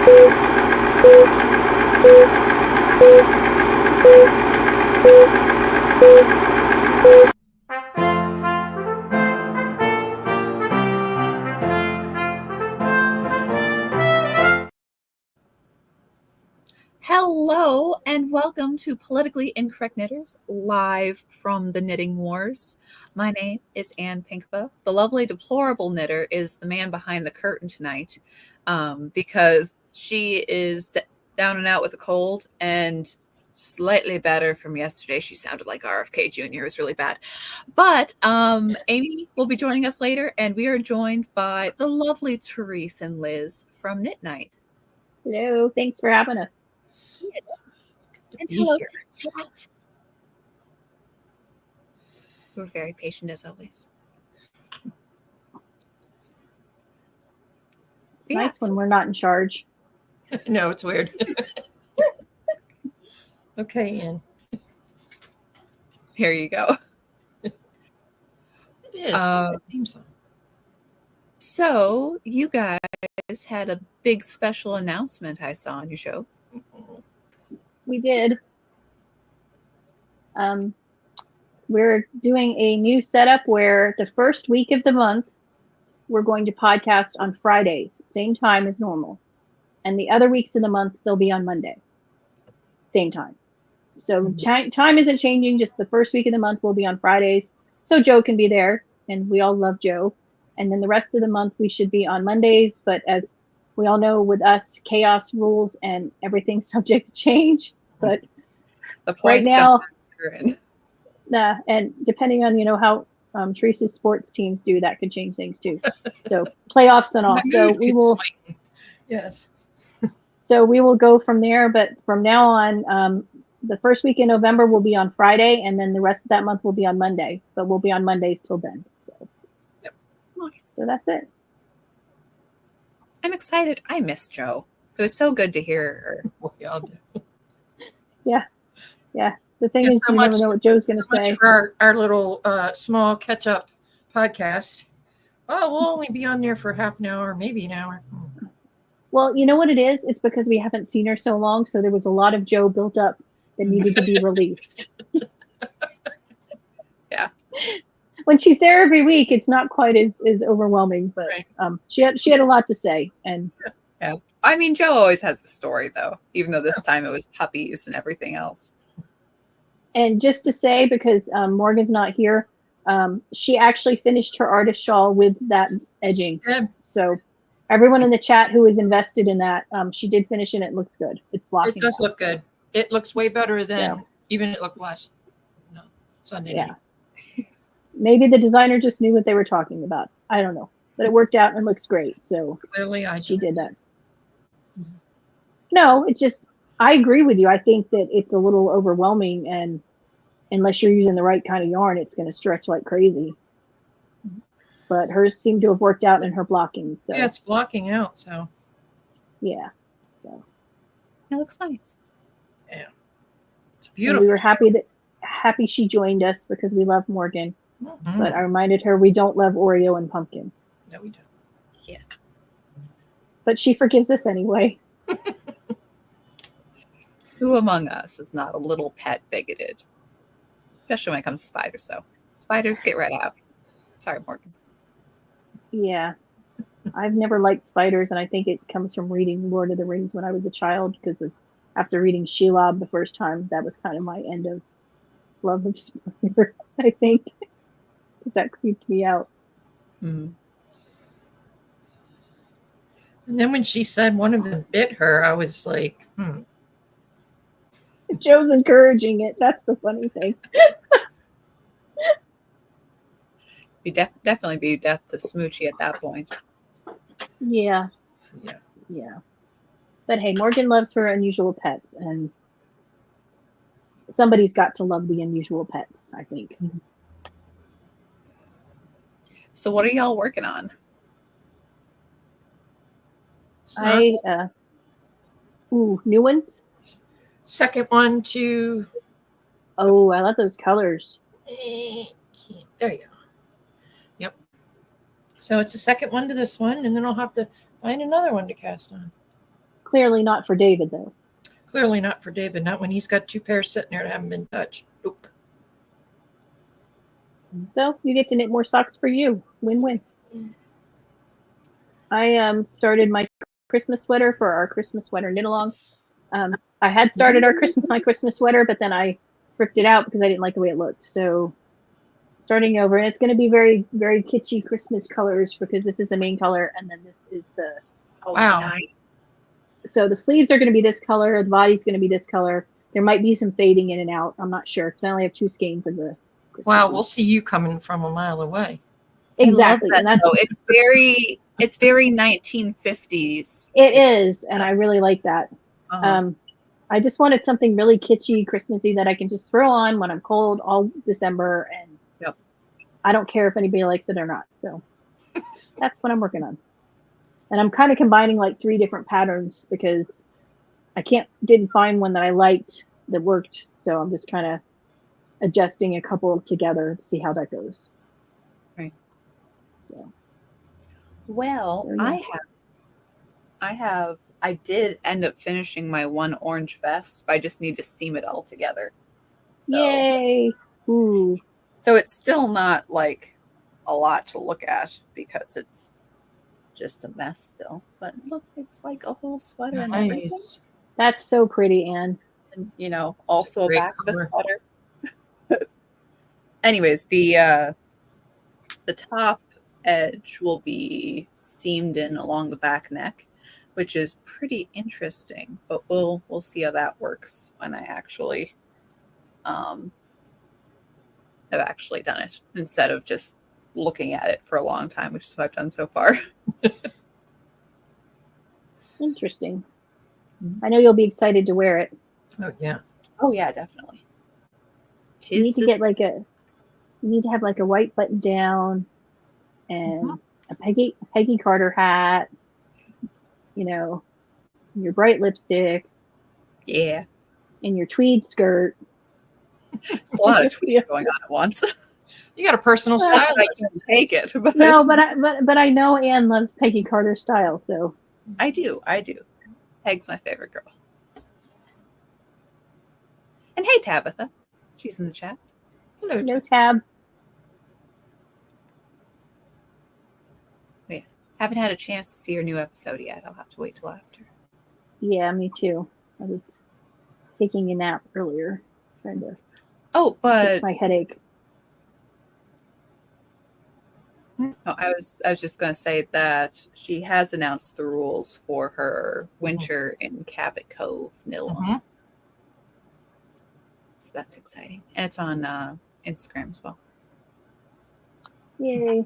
Hello and welcome to Politically Incorrect Knitters, live from the Knitting Wars. My name is Ann Pinkva. The lovely deplorable knitter is the man behind the curtain tonight because she is down and out with a cold and slightly better from yesterday. She sounded like RFK Jr. It was really bad. But Amy will be joining us later, and we are joined by the lovely Therese and Liz from Knit Nite. Hello, thanks for having us. And hello, chat. We're very patient as always. It's nice when we're not in charge. No, it's weird. Okay, Ann. Here you go. It is. It's a good theme song. So you guys had a big special announcement I saw on your show. We did. We're doing a new setup where the first week of the month, we're going to podcast on Fridays, same time as normal. And the other weeks of the month, they'll be on Monday, same time. So time isn't changing, just the first week of the month will be on Fridays. So Joe can be there, and we all love Joe. And then the rest of the month, we should be on Mondays. But as we all know, with us, chaos rules and everything's subject to change. But right now, and depending on how Teresa's sports teams do, that could change things too. So playoffs and all. So we will. Yes. So we will go from there. But from now on, the first week in November will be on Friday, and then the rest of that month will be on Monday. But we'll be on Mondays till then. So. Yep. Nice. So that's it. I'm excited. I miss Joe. It was so good to hear her. We all do. Yeah. The thing is, you never know what Joe's going to say. For our little small catch-up podcast. Oh, we'll only be on there for half an hour, maybe an hour. Well, you know what it is? It's because we haven't seen her so long, so there was a lot of Joe built up that needed to be released. Yeah. When she's there every week, it's not quite as overwhelming, but right. She had a lot to say. And yeah. I mean, Joe always has a story, though, even though this time it was puppies and everything else. And just to say, because Morgan's not here, she actually finished her artist shawl with that edging. Good. So everyone in the chat who is invested in that, she did finish and it looks good. It's blocking. It does look good. It looks way better than even it looked last Sunday night. Maybe the designer just knew what they were talking about. I don't know. But it worked out and looks great. So clearly she did that. No, it's just, I agree with you. I think that it's a little overwhelming, and unless you're using the right kind of yarn, it's going to stretch like crazy. But hers seemed to have worked out in her blocking. So yeah, it's blocking out. So yeah, so it looks nice. Yeah, it's beautiful. And we were happy she joined us because we love Morgan. Mm-hmm. But I reminded her we don't love Oreo and pumpkin. No, we don't. Yeah, but she forgives us anyway. Who among us is not a little pet bigoted? Especially when it comes to spiders, though. Spiders get right out. Sorry, Morgan. Yeah. I've never liked spiders, and I think it comes from reading Lord of the Rings when I was a child, because after reading Shelob the first time, that was kind of my end of love of spiders, I think. Because that creeped me out. Mm-hmm. And then when she said one of them bit her, I was like, Joe's encouraging it. That's the funny thing. You'd definitely be death to Smoochie at that point. Yeah. But hey, Morgan loves her unusual pets, and somebody's got to love the unusual pets, I think. So what are y'all working on? New ones? Second one to... Oh, I love those colors. There you go. Yep. So it's the second one to this one, and then I'll have to find another one to cast on. Clearly not for David, though. Clearly not for David. Not when he's got 2 pairs sitting there that haven't been touched. Nope. So you get to knit more socks for you. Win-win. I started my Christmas sweater for our Christmas sweater knit along. I had started my Christmas sweater, but then I ripped it out because I didn't like the way it looked. So starting over, and it's going to be very, very kitschy Christmas colors because this is the main color, and then this is the. Wow. Nice. So the sleeves are going to be this color. The body's going to be this color. There might be some fading in and out. I'm not sure because I only have 2 skeins of the. Wow, we'll see you coming from a mile away. Exactly, I love and that, that's though. It's very 1950s. it is, and I really like that. Uh-huh. I just wanted something really kitschy, Christmassy that I can just throw on when I'm cold all December, and Yep. I don't care if anybody likes it or not. So that's what I'm working on. And I'm kind of combining like 3 different patterns because I didn't find one that I liked that worked. So I'm just kind of adjusting a couple together to see how that goes. Right. So, Well, there you go. I did end up finishing my one orange vest, but I just need to seam it all together. So, Yay! Ooh, so it's still not like a lot to look at because it's just a mess still. But look, it's like a whole sweater and everything. Nice. that's so pretty, Anne. And, also a great back of a color. sweater. Anyways, the top edge will be seamed in along the back neck, which is pretty interesting. But we'll see how that works when I actually have actually done it instead of just looking at it for a long time, which is what I've done so far. Interesting. I know you'll be excited to wear it. Oh, yeah. Oh yeah, definitely. You need to get you need to have like a white button down and a Peggy Carter hat, your bright lipstick, Yeah, and your tweed skirt. it's a lot of tweets going on at once. You got a personal Well, Not style. that I can take it, but No, but I know Anne loves Peggy Carter style, so I do. Peg's my favorite girl. And hey, Tabitha, she's in the chat. Hello. no tab. Haven't had a chance to see her new episode yet. I'll have to wait till after. Yeah, me too. I was taking a nap earlier, trying to Oh, but fix my headache. no, I was just going to say that she has announced the rules for her winter in Cabot Cove knit-along. So that's exciting, and it's on Instagram as well. Yay!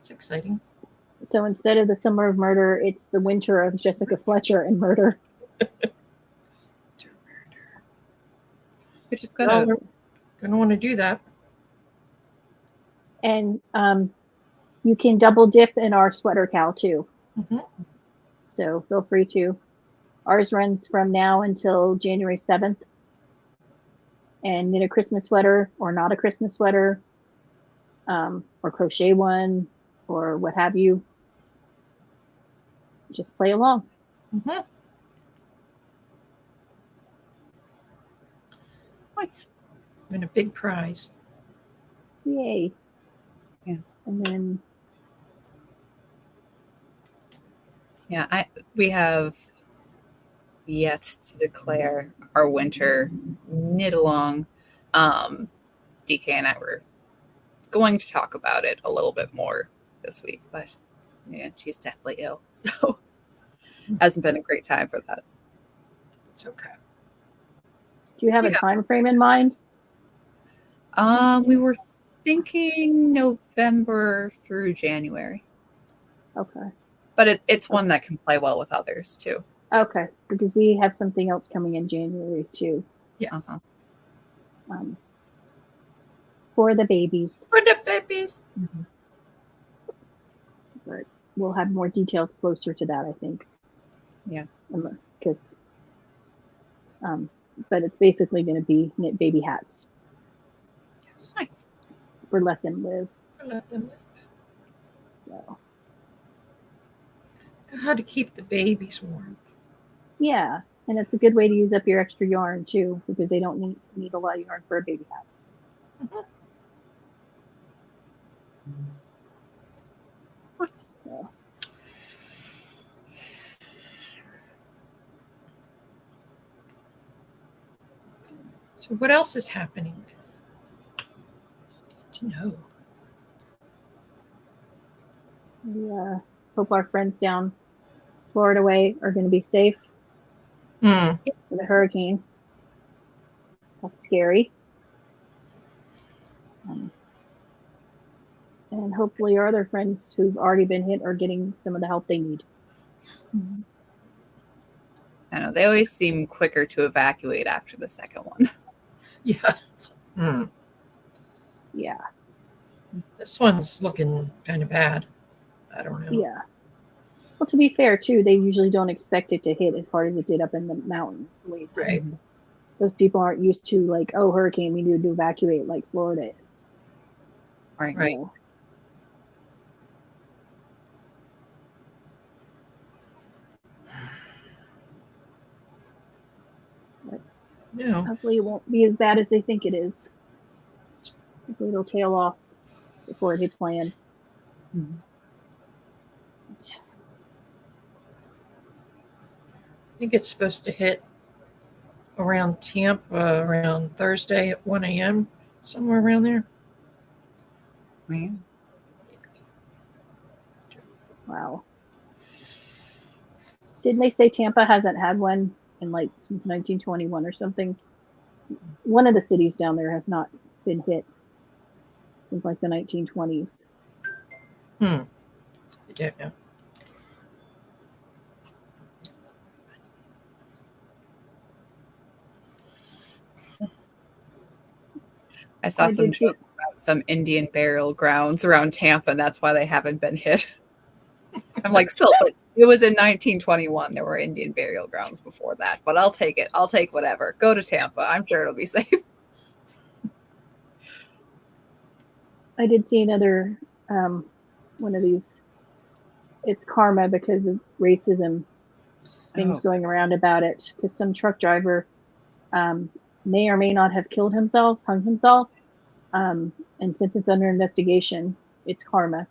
It's exciting. So instead of the summer of murder, it's the winter of Jessica Fletcher and murder. Which is going to want to do that. And you can double dip in our sweater cowl too. So feel free to. Ours runs from now until January 7th. And knit a Christmas sweater or not a Christmas sweater, or crochet one, or what have you. Just play along. Nice. And a big prize. Yay. Yeah. And then we have yet to declare our winter knit along. DK and I were going to talk about it a little bit more this week, but yeah, she's deathly ill, so hasn't been a great time for that. It's okay. do you have a time frame in mind? We were thinking November through January. Okay. But it's one that can play well with others too. Okay, because we have something else coming in January too. Yes. For the babies. For the babies. But we'll have more details closer to that, I think. Yeah. Because, but it's basically going to be knit baby hats. Yes. Nice. For Let Them Live. Let them live. So. How to keep the babies warm. Yeah, and it's a good way to use up your extra yarn too, because they don't need a lot of yarn for a baby hat. Mhm. So. So what else is happening? To know. We hope our friends down Florida way are going to be safe Hmm. with the hurricane. That's scary. And hopefully our other friends who've already been hit are getting some of the help they need. I know they always seem quicker to evacuate after the second one. Yeah. Hmm. Yeah. This one's looking kind of bad. I don't know. Yeah. Well, to be fair, too, they usually don't expect it to hit as hard as it did up in the mountains. The way it did. Right. Those people aren't used to like, oh, hurricane, we need to evacuate like Florida is. Right. Right. So, No. hopefully it won't be as bad as they think it is. Hopefully it'll tail off before it hits land. Mm-hmm. I think it's supposed to hit around Tampa around Thursday at 1 a.m. Somewhere around there. Yeah. Wow. Didn't they say Tampa hasn't had one in like since 1921 or something? One of the cities down there has not been hit since like the 1920s. I don't know. I saw some jokes about some Indian burial grounds around Tampa, and that's why they haven't been hit. I'm like, still, but it was in 1921. There were Indian burial grounds before that, but I'll take it. I'll take whatever. Go to Tampa. I'm sure it'll be safe. I did see another one of these. It's karma because of racism things going around about it. Because some truck driver may or may not have killed himself, hung himself, and since it's under investigation, it's karma.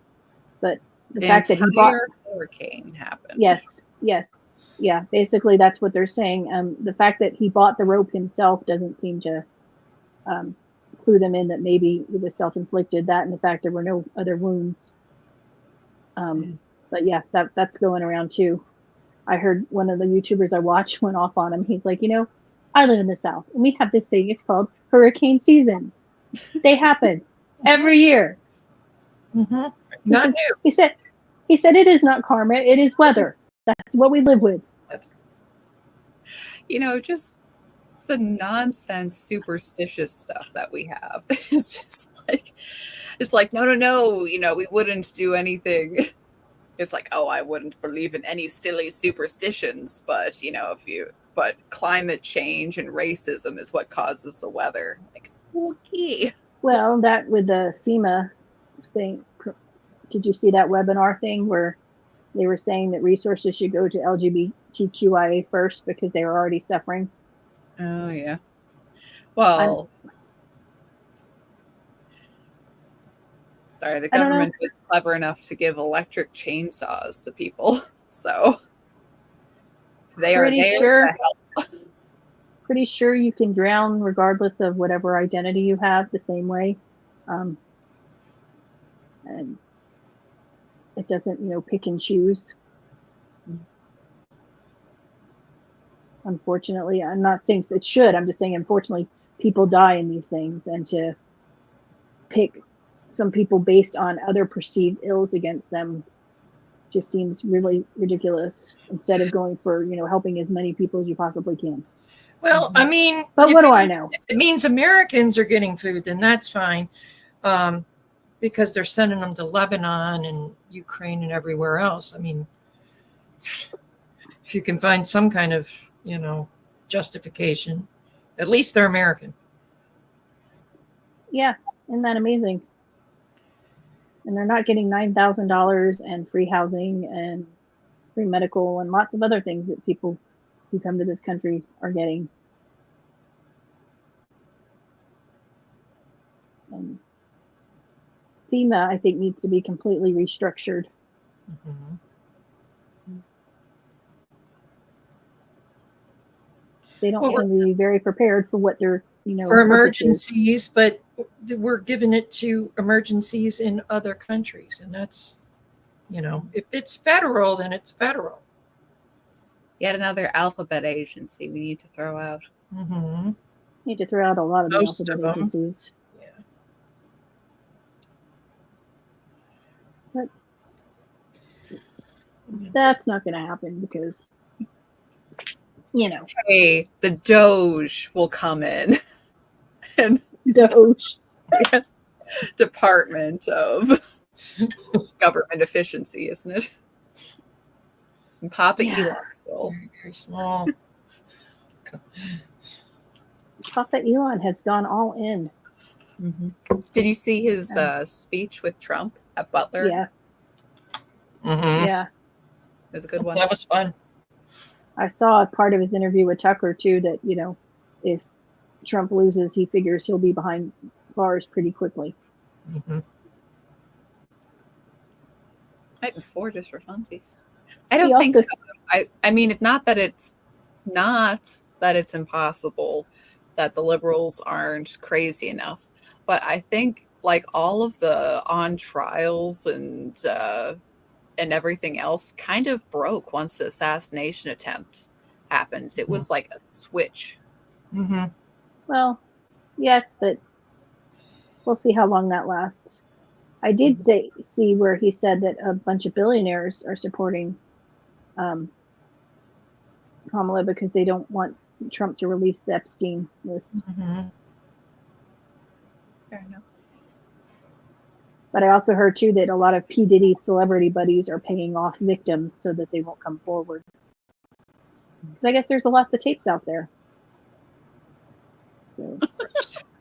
But the fact that he bought hurricane happened. Yes. Yeah, basically that's what they're saying. The fact that he bought the rope himself doesn't seem to clue them in that maybe it was self-inflicted, that and the fact there were no other wounds. But yeah, that's going around too. I heard one of the YouTubers I watch went off on him. He's like, I live in the South and we have this thing. It's called hurricane season. They happen every year. Mm-hmm. Not new. He said it is not karma. It is weather. That's what we live with. Just the nonsense superstitious stuff that we have is just like, it's like, no, we wouldn't do anything. It's like, oh, I wouldn't believe in any silly superstitions, but but climate change and racism is what causes the weather. Like, okay. Well, that with the FEMA thing, did you see that webinar thing where they were saying that resources should go to LGBTQIA first because they were already suffering? Oh, yeah. Well, sorry, the government was clever enough to give electric chainsaws to people, so they are there to help. Pretty sure you can drown regardless of whatever identity you have the same way. And it doesn't, pick and choose. Unfortunately, I'm not saying it should. I'm just saying, unfortunately, people die in these things, and to pick some people based on other perceived ills against them just seems really ridiculous, instead of going for, helping as many people as you possibly can. Well, I mean, but what do I know? If it means Americans are getting food, then that's fine, because they're sending them to Lebanon and Ukraine and everywhere else. I mean, if you can find some kind of, justification, at least they're American. Yeah, isn't that amazing? And they're not getting $9,000 and free housing, and free medical, and lots of other things that people who come to this country are getting. And FEMA, I think, needs to be completely restructured. Mhm. They don't Well, seem to be very prepared for what their, for purpose is. emergencies, but we're giving it to emergencies in other countries, and that's, if it's federal, then it's federal. Yet another alphabet agency we need to throw out. Mm-hmm. Need to throw out a lot of the Most of alphabet them. agencies. Yeah. But that's not going to happen because, Hey, the Doge will come in. And Doge. yes, Department of Government Efficiency, isn't it? And Papa Yeah. Elon will. Very, very small. Papa Elon has gone all in. Mm-hmm. Did you see his speech with Trump at Butler? Yeah. Mm-hmm. Yeah. It was a good one. That was fun. I saw a part of his interview with Tucker too, that, if Trump loses, he figures he'll be behind bars pretty quickly. Mm-hmm. Right before, just for funsies. I don't think so. I mean, it's not that it's impossible that the liberals aren't crazy enough, but I think like all of the on trials and everything else kind of broke once the assassination attempt happened. It was like a switch. Mm-hmm. Well, yes, but we'll see how long that lasts. I did see where he said that a bunch of billionaires are supporting Kamala because they don't want Trump to release the Epstein list. Mm-hmm. Fair enough. But I also heard too that a lot of P. Diddy's celebrity buddies are paying off victims so that they won't come forward. Because I guess there's lots of tapes out there. So.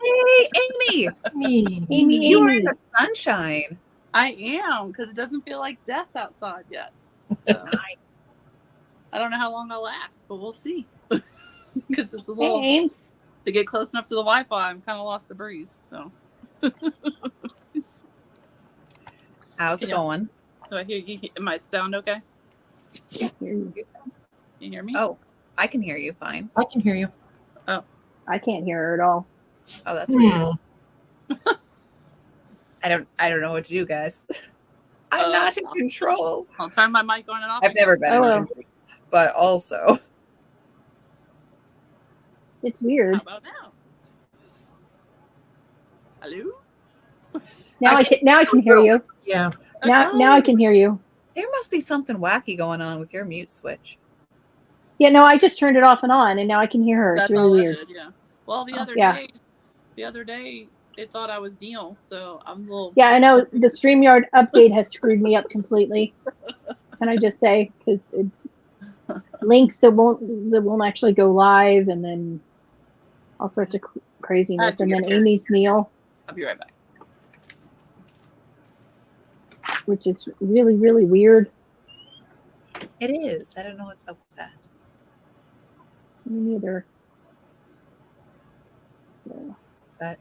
Hey, Amy! Amy, You are in the sunshine. I am, because it doesn't feel like death outside yet. So, Nice. I don't know how long I'll last, but we'll see. Because it's a little Hey, Ames. to get close enough to the Wi-Fi. I'm kind of lost the breeze. So, How's it going? do I hear you? Am I sound okay? Can't hear you. You hear me? Oh, I can hear you fine. I can hear you. I can't hear her at all. Oh, that's weird. I don't know what to do, guys. I'm not in control. I'll turn my mic on and off. I've never been in control, but also It's weird. How about now? Hello? Now I can hear you. Yeah. Now I can hear you. there must be something wacky going on with your mute switch. Yeah, no, I just turned it off and on, and now I can hear her. That's it's all really I weird. did, yeah. Well, the other day, it thought I was Neil, so I'm a little. Yeah, I know the StreamYard update has screwed me up completely. Can I just say, because links that won't actually go live, and then all sorts of craziness, and then Amy's Neil. I'll be right back. Which is really, really weird. It is. I don't know what's up with that. Me neither. So. But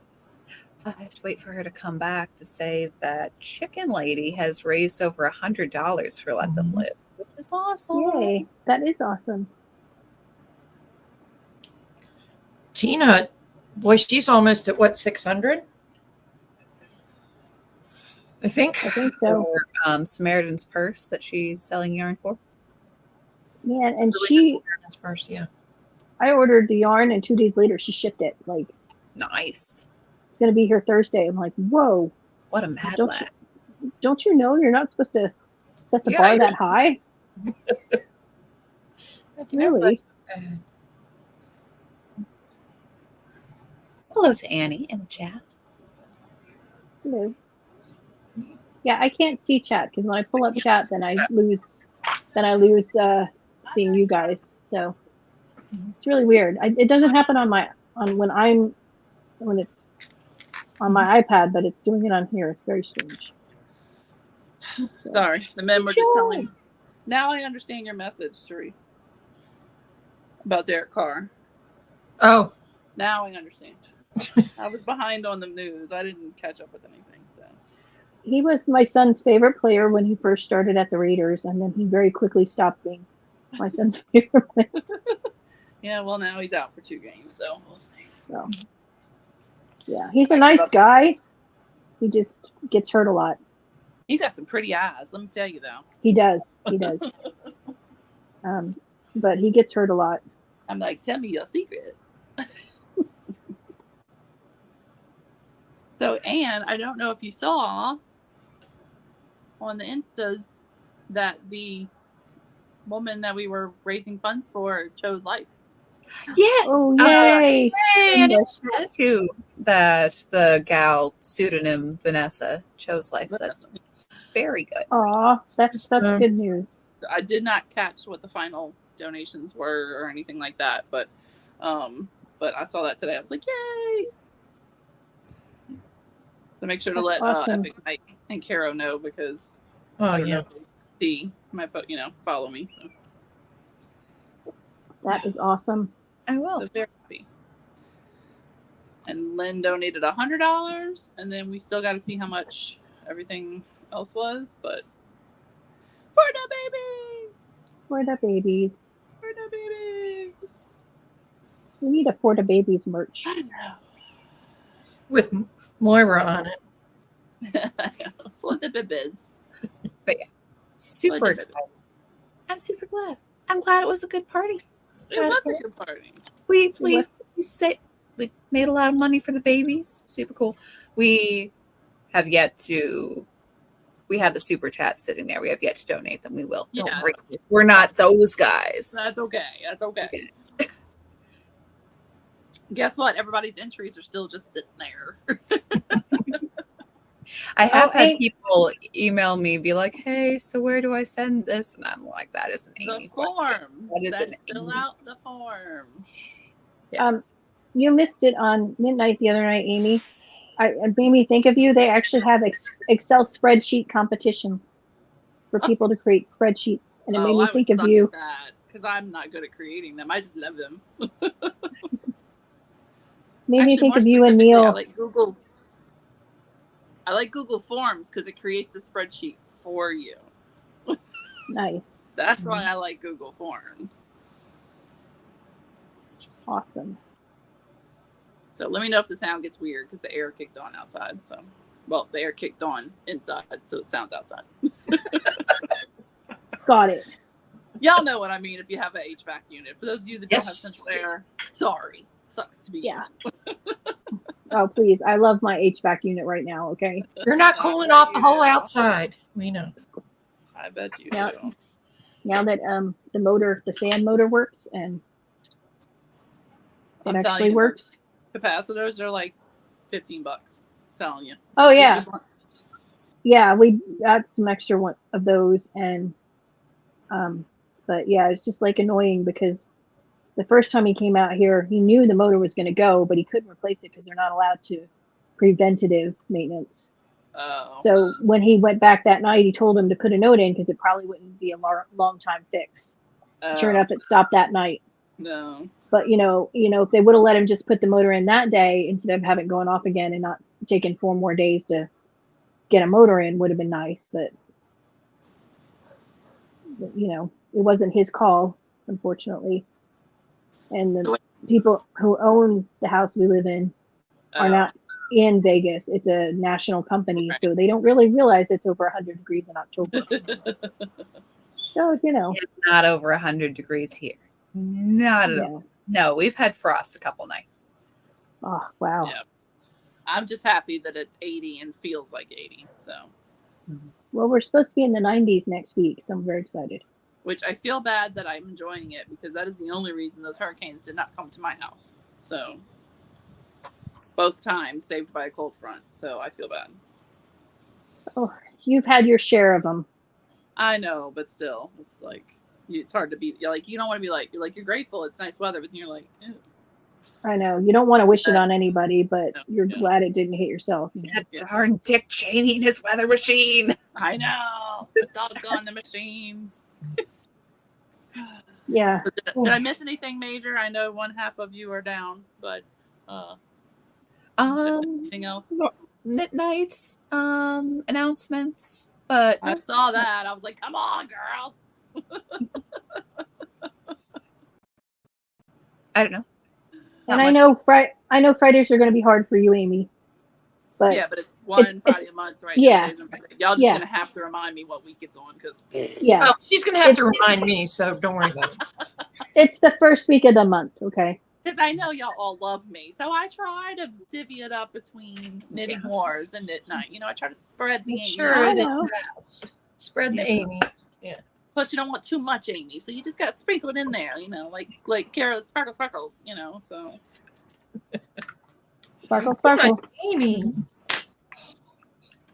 I have to wait for her to come back to say that Chicken Lady has raised over $100 for Let Them Live, which is awesome. Yay, that is awesome. Tina, boy, she's almost at what, 600? I think so. For Samaritan's Purse that she's selling yarn for. Yeah, and Samaritan's Purse, yeah. I ordered the yarn, and 2 days later she shipped it. Like, nice. It's gonna be here Thursday. I'm like, whoa. What a mad lad. Don't you know you're not supposed to set the bar that high? Really? Hello to Annie in the chat. Hello. Yeah, I can't see chat because when I pull up chat, then I lose seeing you guys. So it's really weird. It doesn't happen when it's on my iPad, but it's doing it on here. It's very strange. Sorry, the men were just telling Now I understand your message, Therese, about Derek Carr. Oh, Now I understand. I was behind on the news. I didn't catch up with anything. So He was my son's favorite player when he first started at the Raiders, and then he very quickly stopped being my son's favorite player. yeah, well now he's out for 2 games, so we'll see. So, yeah, he's a nice guy. He just gets hurt a lot. He's got some pretty eyes, let me tell you though. He does. But he gets hurt a lot. I'm like, tell me your secrets. So, Anne, I don't know if you saw on the Instas that the woman that we were raising funds for chose life. Yes. Oh, yay. And it's too that the gal pseudonym Vanessa chose life. So that's very good. Aw, that's good news. I did not catch what the final donations were or anything like that, but I saw that today. I was like, yay! So make sure to let awesome. Epic Mike and Caro know, because see my follow me. So that is awesome. I will. So very happy. And Lynn donated $100, and then we still got to see how much everything else was, but for the babies. For the babies. For the babies. We need a For the Babies merch. I know. with Moira on it. For the babies. But yeah, super excited. I'm super glad. I'm glad it was a good party. It was a good party. We made a lot of money for the babies. Super cool. We have the super chat sitting there. We have yet to donate them. We will. Don't worry. We're not those guys. That's okay. Guess what? Everybody's entries are still just sitting there. I have had people email me, be like, "Hey, so where do I send this?" And I'm like, "That is an Amy form. That is an fill Amy. out the form." Yes. You missed it on Knit Nite the other night, Amy. It made me think of you. They actually have Excel spreadsheet competitions for people to create spreadsheets, and it made me think of you. Because I'm not good at creating them. I just love them. Made me think of you and Neil. I like Google Forms because it creates a spreadsheet for you. Nice. That's why I like Google Forms. Awesome. So let me know if the sound gets weird, because the air kicked on outside. So, well, the air kicked on inside, so it sounds outside. Got it. Y'all know what I mean if you have an HVAC unit. For those of you that don't have central air, sorry. Sucks to be you. Oh, please. I love my HVAC unit right now, okay? You're not cooling off the whole outside. We know. I bet you now, do. Now that the fan motor works, and it actually works. Capacitors are like $15. I'm telling you. Oh, yeah. Yeah, we got some extra one of those, and but yeah, it's just like annoying because the first time he came out here, he knew the motor was going to go, but he couldn't replace it because they're not allowed to preventative maintenance. Oh. So when he went back that night, he told him to put a note in because it probably wouldn't be a long time fix. Sure enough, it stopped that night. No. But if they would have let him just put the motor in that day instead of having it going off again and not taking 4 more days to get a motor in, would have been nice. But it wasn't his call, unfortunately. And the people who own the house we live in are not in Vegas. It's a national company, so they don't really realize it's over 100 degrees in October. So, it's not over 100 degrees here. Not at all. No, we've had frost a couple nights. Oh, wow. Yeah. I'm just happy that it's 80 and feels like 80. So. Well, we're supposed to be in the 90s next week, so I'm very excited. Which I feel bad that I'm enjoying it, because that is the only reason those hurricanes did not come to my house. So both times saved by a cold front. So I feel bad. Oh, you've had your share of them. I know, but still, it's hard to be like, you don't want to be like, you're grateful it's nice weather, but then you're like, ew. I know you don't want to wish it Uh, on anybody, but No, you're yeah. glad it didn't hit yourself. You know? That Yeah. darn Dick Cheney and his weather machine. I know. The doggone the machines. Yeah. So did I miss anything major? I know one half of you are down, but anything else? Knit Nite announcements, but I saw that. I was like, come on, girls. I don't know. And Not I much. know Fridays are going to be hard for you, Amy. But Yeah, but it's one Friday a month, right? Yeah. Y'all just Yeah. gonna have to remind me what week it's on, because yeah, Well, she's going to have to remind me, so don't worry about it. it's the first week of the month. Okay. I know y'all all love me, so I try to divvy it up between Knitting Wars and Knit Nite. I try to spread the Make Amy. sure I that know. you spread the Amy. Plus, you don't want too much Amy, so you just got to sprinkle it in there. Like Kara's sparkles. So Sparkle, sparkle. Amy.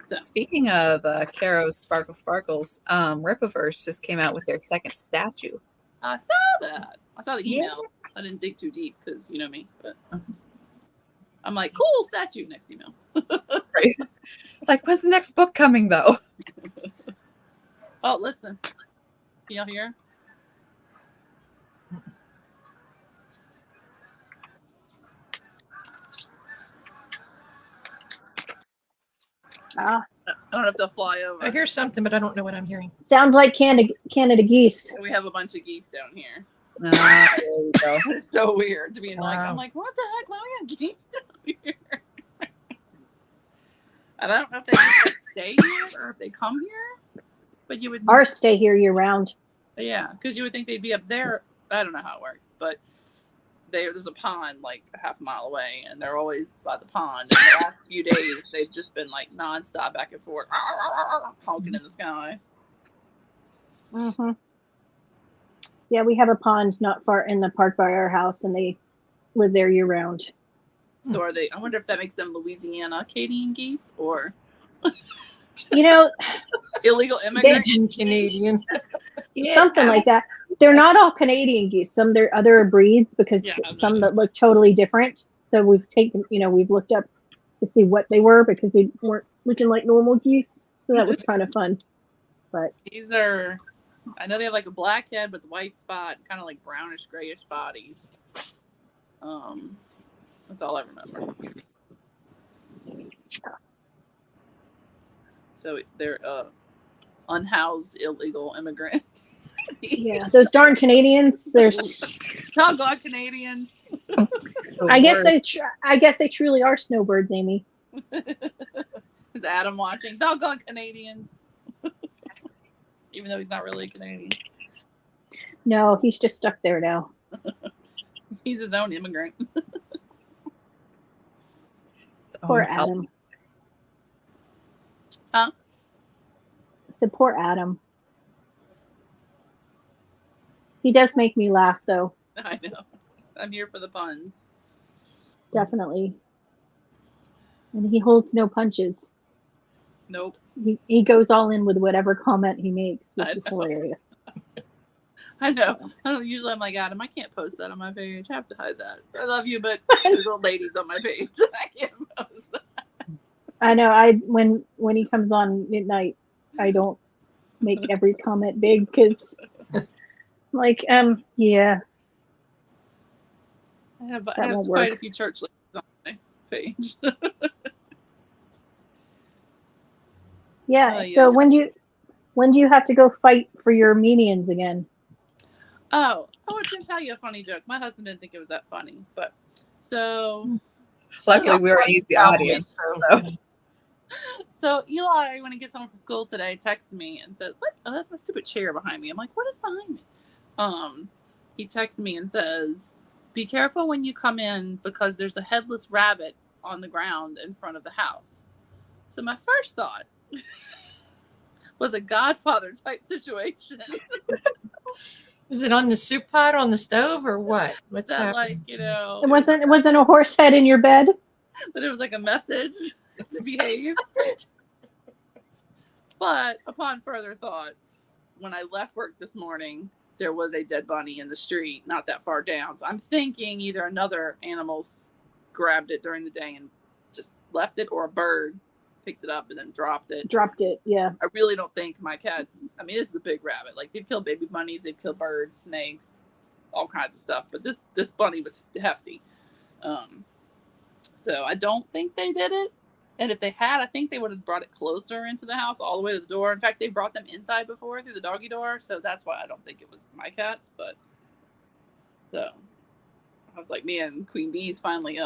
So. Speaking of Caro's Sparkles, Ripaverse just came out with their second statue. I saw that. I saw the email. I didn't dig too deep because you know me, but I'm like, cool statue. Next email. Right. Like, when's the next book coming, though? Oh, listen. Can y'all hear? Ah, I don't know if they'll fly over. I hear something, but I don't know what I'm hearing. sounds like Canada geese. We have a bunch of geese down here. There you go. It's so weird to be like, Wow. I'm like, what the heck? Why do we have geese down here? And I don't know if they just like stay here or if they come here. But you would Ours stay here year round. Yeah, because you would think they'd be up there. I don't know how it works, but there's a pond like a half a mile away, and they're always by the pond. And the last few days, they've just been like nonstop back and forth, honking in the sky. Mm-hmm. Yeah, we have a pond not far in the park by our house, and they live there year round. So are they? I wonder if that makes them Louisiana Acadian geese or illegal immigrants. Asian Canadian. Something like that. They're not all Canadian geese. Some they're other breeds because some that look totally different. So we've looked up to see what they were because they weren't looking like normal geese. So that was kind of fun. But These are, I know they have like a black head with white spot, kind of like brownish grayish bodies. That's all I remember. So they're unhoused illegal immigrant. yeah, those darn Canadians. There's Doggone Canadians. I guess they truly are snowbirds, Amy. Is Adam watching? Doggone Canadians. Even though he's not really Canadian. No, he's just stuck there now. He's his own immigrant. Poor Adam. Huh? So poor Adam. He does make me laugh, though. I know. I'm here for the puns. Definitely. And he holds no punches. Nope. He goes all in with whatever comment he makes, which is hilarious. I know. Usually I'm like, Adam, I can't post that on my page. I have to hide that. I love you, but there's old ladies on my page. I can't post that. I know. When he comes on at night, I don't make every comment big because, yeah. I have quite a few church ladies on my page. Yeah. So when do you have to go fight for your minions again? Oh, I was gonna tell you a funny joke. My husband didn't think it was that funny, but so luckily we were an easy audience. So Eli, when he gets home from school today, texts me and says, "What? Oh, that's my stupid chair behind me." I'm like, "What is behind me?" He texts me and says, "Be careful when you come in because there's a headless rabbit on the ground in front of the house." So my first thought was a Godfather type situation. Is it on the soup pot on the stove or what? What's that happening? It wasn't a horse head in your bed? That it was like a message to behave. But upon further thought, when I left work this morning, there was a dead bunny in the street not that far down. So I'm thinking either another animal grabbed it during the day and just left it, or a bird picked it up and then dropped it. Yeah. I really don't think my cats, I mean, this is a big rabbit. Like, they've killed baby bunnies, they've killed birds, snakes, all kinds of stuff. But this bunny was hefty. So I don't think they did it. And if they had, I think they would have brought it closer into the house, all the way to the door. In fact, they brought them inside before through the doggy door. So that's why I don't think it was my cats. But so I was like, man, Queen Bee's finally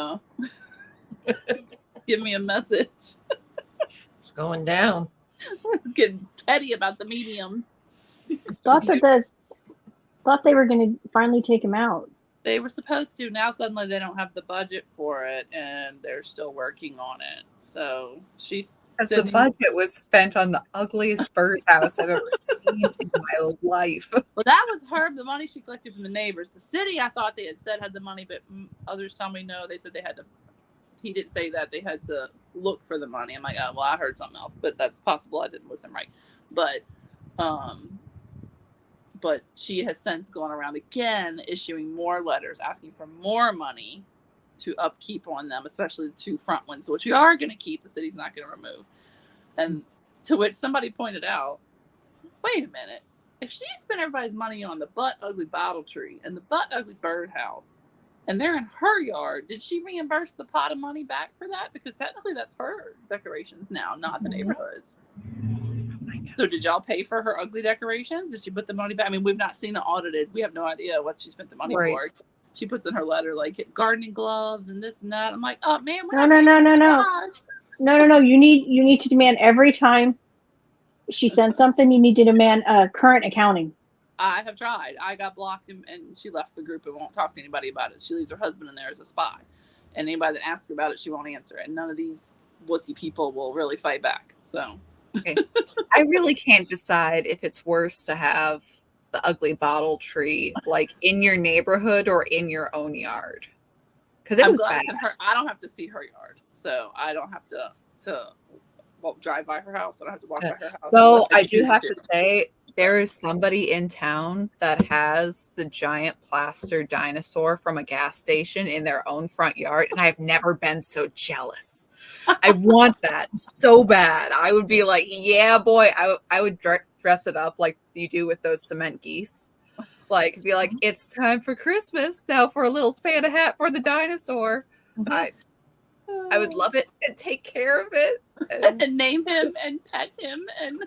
give me a message. It's going down. Getting petty about the mediums. Thought they were going to finally take him out. They were supposed to. Now suddenly they don't have the budget for it, and they're still working on it. So she's because the budget was spent on the ugliest birdhouse I've ever seen in my life. Well, that was the money she collected from the neighbors. The city, I thought they had said had the money, but others tell me no. They said they had to. He didn't say that. They had to look for the money. I'm like, oh, well, I heard something else, but that's possible. I didn't listen right. But she has since gone around again, issuing more letters, asking for more money to upkeep on them, especially the two front ones, which we are going to keep. The city's not going to remove. And to which somebody pointed out, wait a minute. If she spent everybody's money on the butt ugly bottle tree and the butt ugly birdhouse, and they're in her yard, did she reimburse the pot of money back for that? Because technically that's her decorations now, not the neighborhood's. So did y'all pay for her ugly decorations? Did she put the money back? I mean, we've not seen it audited. We have no idea what she spent the money for. She puts in her letter, like, gardening gloves and this and that. I'm like, oh, man. No. You need to demand every time she sends something, you need to demand current accounting. I have tried. I got blocked and she left the group and won't talk to anybody about it. She leaves her husband in there as a spy. And anybody that asks her about it, she won't answer it. And none of these wussy people will really fight back. So... Okay. I really can't decide if it's worse to have the ugly bottle tree like in your neighborhood or in your own yard. Because it was bad. I don't have to see her yard, so I don't have to drive by her house. I don't have to walk by her house. Though I do have to say, there is somebody in town that has the giant plaster dinosaur from a gas station in their own front yard, and I've never been so jealous. I want that so bad. I would be like, yeah, boy. I would dress it up like you do with those cement geese. Like, be like, it's time for Christmas now for a little Santa hat for the dinosaur. I would love it and take care of it and name him and pet him and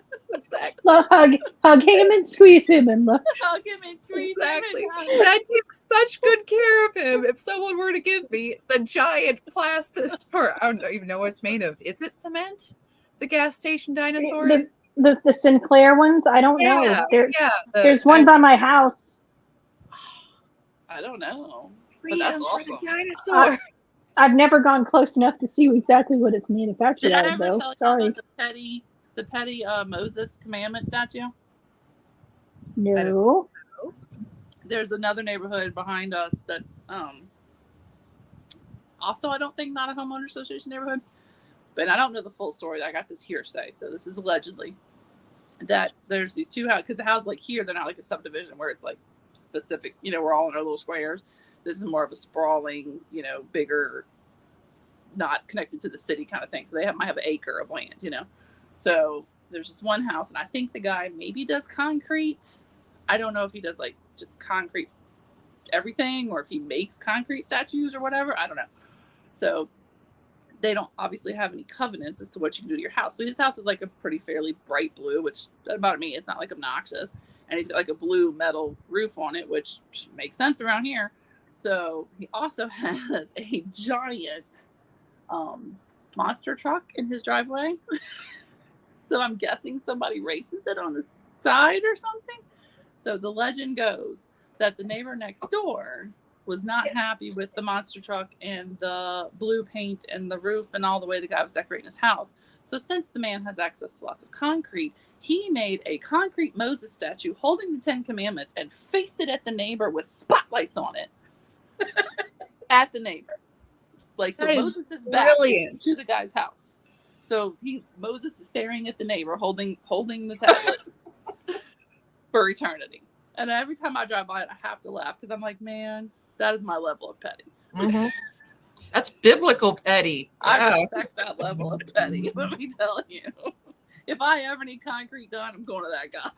hug him and squeeze him and look. Hug him and squeeze him. And I take such good care of him. If someone were to give me the giant plastic, or I don't even know what it's made of. Is it cement? The gas station dinosaurs? The Sinclair ones? I don't know. There's one by my house. I don't know. Freedom for the dinosaur. I've never gone close enough to see exactly what it's manufactured out of, though. Sorry. About the petty Moses commandment statue? No. There's another neighborhood behind us that's also, I don't think, not a homeowner association neighborhood, but I don't know the full story. I got this hearsay, so this is allegedly that there's these two houses, because the houses like here, they're not like a subdivision where it's like specific, we're all in our little squares. This is more of a sprawling, bigger, not connected to the city kind of thing. So they might have an acre of land, So there's just one house, and I think the guy maybe does concrete. I don't know if he does like just concrete everything or if he makes concrete statues or whatever. I don't know. So they don't obviously have any covenants as to what you can do to your house. So his house is like a pretty fairly bright blue, which about me, it's not like obnoxious. And he's got like a blue metal roof on it, which makes sense around here. So he also has a giant monster truck in his driveway. So I'm guessing somebody races it on the side or something. So the legend goes that the neighbor next door was not happy with the monster truck and the blue paint and the roof and all the way the guy was decorating his house. So since the man has access to lots of concrete, he made a concrete Moses statue holding the 10 Commandments and faced it at the neighbor with spotlights on it. At the neighbor. Like, so Moses is back to the guy's house. So Moses is staring at the neighbor holding the tablets for eternity. And every time I drive by it, I have to laugh because I'm like, man, that is my level of petty. Mhm. That's biblical petty. I Yeah. respect that level of petty. Let me tell you. If I ever need concrete done, I'm going to that guy.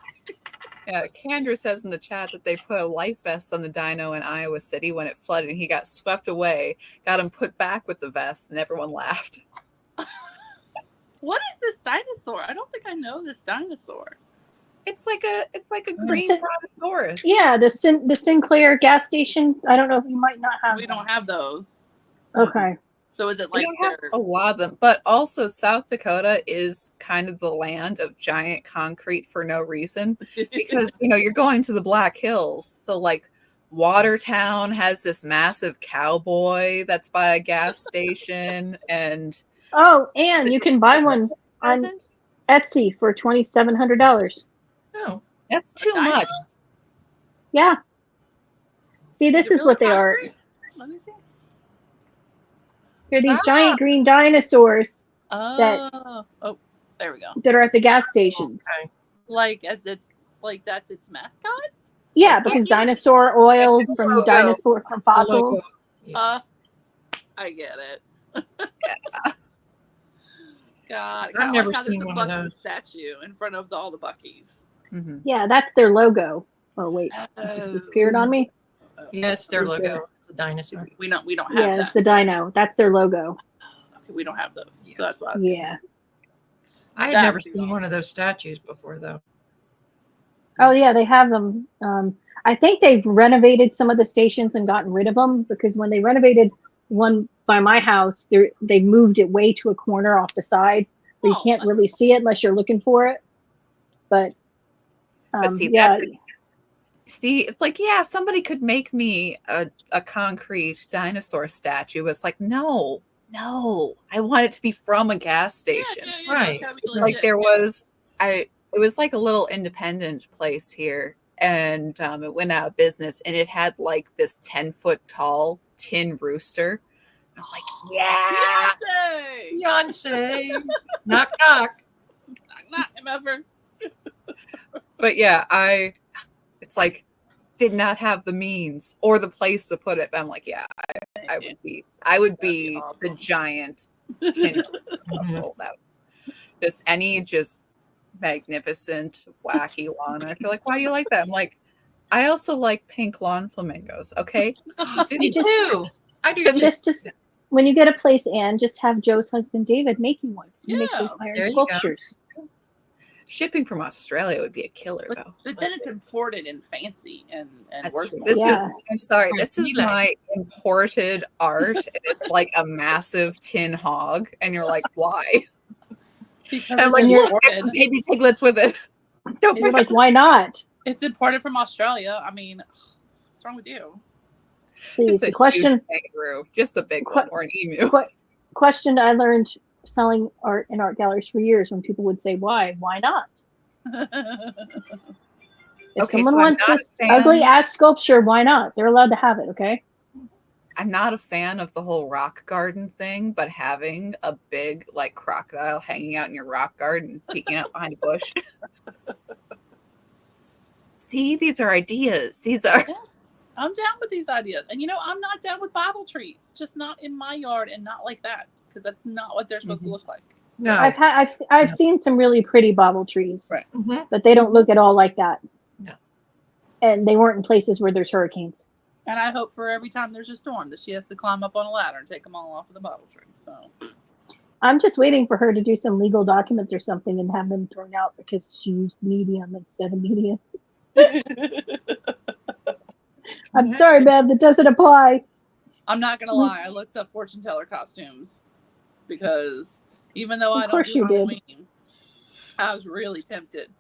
Yeah, Kendra says in the chat that they put a life vest on the dino in Iowa City when it flooded and he got swept away, got him put back with the vest, and everyone laughed. What is this dinosaur? I don't think I know this dinosaur. It's like a green Sin- brontosaurus. Yeah, the Sinclair gas stations. I don't know if you might not have We them. don't have those. Okay. So is it We like don't have their- a lot of them, but also South Dakota is kind of the land of giant concrete for no reason because you're going to the Black Hills. So like Watertown has this massive cowboy that's by a gas station, and Oh, and you can buy one on present. Etsy for $2,700. Oh. That's too dino? much. Yeah. See, this it is really what they are. concrete? Let me see. They're these Ah. giant green dinosaurs Oh, there we go. that are at the gas stations. Okay. Like as it's like that's its mascot. Yeah, Like because Buc-ee's? dinosaur oil from logo. dinosaur from That's the logo. fossils. Yeah. I get it. God, I've never like how seen there's a one of Buc-ee those. statue in front of all the Buc-ees. Mhm. Yeah, that's their logo. Oh wait, it just disappeared on me. Yeah, it's their Is there- logo. It's a dinosaur. We don't have Yeah, that. it's the dino. That's their logo. We don't have those, Yeah. so that's why. I was thinking. Yeah. I had That never would be seen one of awesome. those statues before, though. Oh yeah, they have them. I think they've renovated some of the stations and gotten rid of them because when they renovated the one by my house, they moved it way to a corner off the side where you Oh, can't really see it unless you're looking for it. But see, yeah, See, it's like, yeah, somebody could make me a concrete dinosaur statue. It's like, no, I want it to be from a gas station. Yeah, Right. it's gotta be Like legit. there was, it was like a little independent place here, and it went out of business, and it had like this 10-foot tall tin rooster. I'm like, yeah, Beyonce! Beyonce. Knock, knock. Not him ever. but yeah, it's like did not have the means or the place to put it. But I'm like, yeah, I would be That'd be the awesome. giant tin Mhm. couple that just magnificent wacky lawn. I feel like, why do you like that? I'm like, I also like pink lawn flamingos. Okay, Me too. I do too. just when you get a place, Anne, just have Joe's husband David make you one. 'Cause he makes those Yeah, iron there you go. sculptures. shipping from Australia would be a killer though. But then it's imported and fancy and That's worth true. more. This Yeah. is, I'm sorry, Right, this is relay. my imported art. And it's like a massive tin hog, and you're like, why? because And I'm it's like, you're- look, get some baby piglets with it. Don't You're pick like, why not? It's imported from Australia. I mean, what's wrong with you? Please. It's a The question huge kangaroo, just a big one, or an emu. question I learned selling art in art galleries for years when people would say, why not? If Okay, someone so I'm wants not a this fan- ugly ass sculpture, why not? They're allowed to have it, okay? I'm not a fan of the whole rock garden thing, but having a big like crocodile hanging out in your rock garden, peeking out behind a bush. See, these are ideas. These are Yes, I'm down with these ideas. And I'm not down with Bible trees, just not in my yard and not like that, because that's not what they're supposed to look like. No. I've seen some really pretty bobble trees, Right. Mhm. but they don't look at all like that. No. And they weren't in places where there's hurricanes. And I hope for every time there's a storm that she has to climb up on a ladder and take them all off of the bottle tree. So I'm just waiting for her to do some legal documents or something and have them thrown out because she used medium instead of medium. I'm Yeah. sorry, ma'am, that doesn't apply. I'm not gonna lie, I looked up fortune teller costumes because even though I Of don't course do you did. Halloween, I was really tempted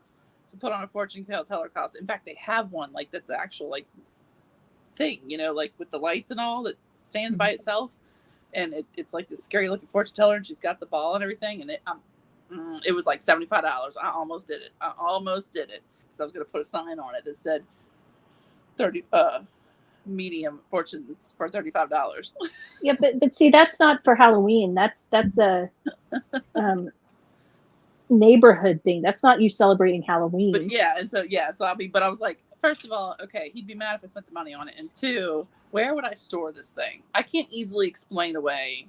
to put on a fortune teller costume. In fact, they have one like that's an actual like thing, like with the lights and all that stands by itself, and it's like this scary looking fortune teller, and she's got the ball and everything, and it was like $75. I almost did it because I was gonna put a sign on it that said 30 medium fortunes for $35. Yeah, but see, that's not for Halloween. That's a neighborhood thing. That's not you celebrating Halloween. But yeah, and so I mean, but I was like, first of all, okay, he'd be mad if I spent the money on it. And two, where would I store this thing? I can't easily explain away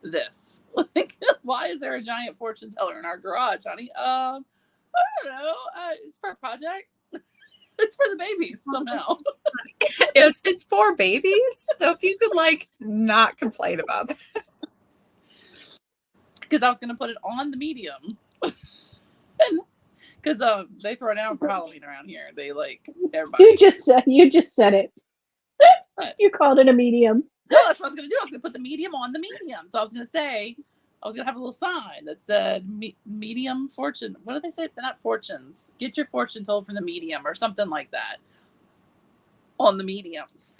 this. Like, why is there a giant fortune teller in our garage, honey? I don't know. It's for a project. It's for the babies somehow. It's for babies. So if you could like not complain about that. Because I was going to put it on the medium. Because they throw down for Halloween around here. They like everybody. You just said it. What? You called it a medium. No, that's what I was going to do. I was going to put the medium on the medium. So I was going to say, I was going to have a little sign that said medium fortune. What do they say? They're not fortunes. Get your fortune told from the medium or something like that. On the mediums.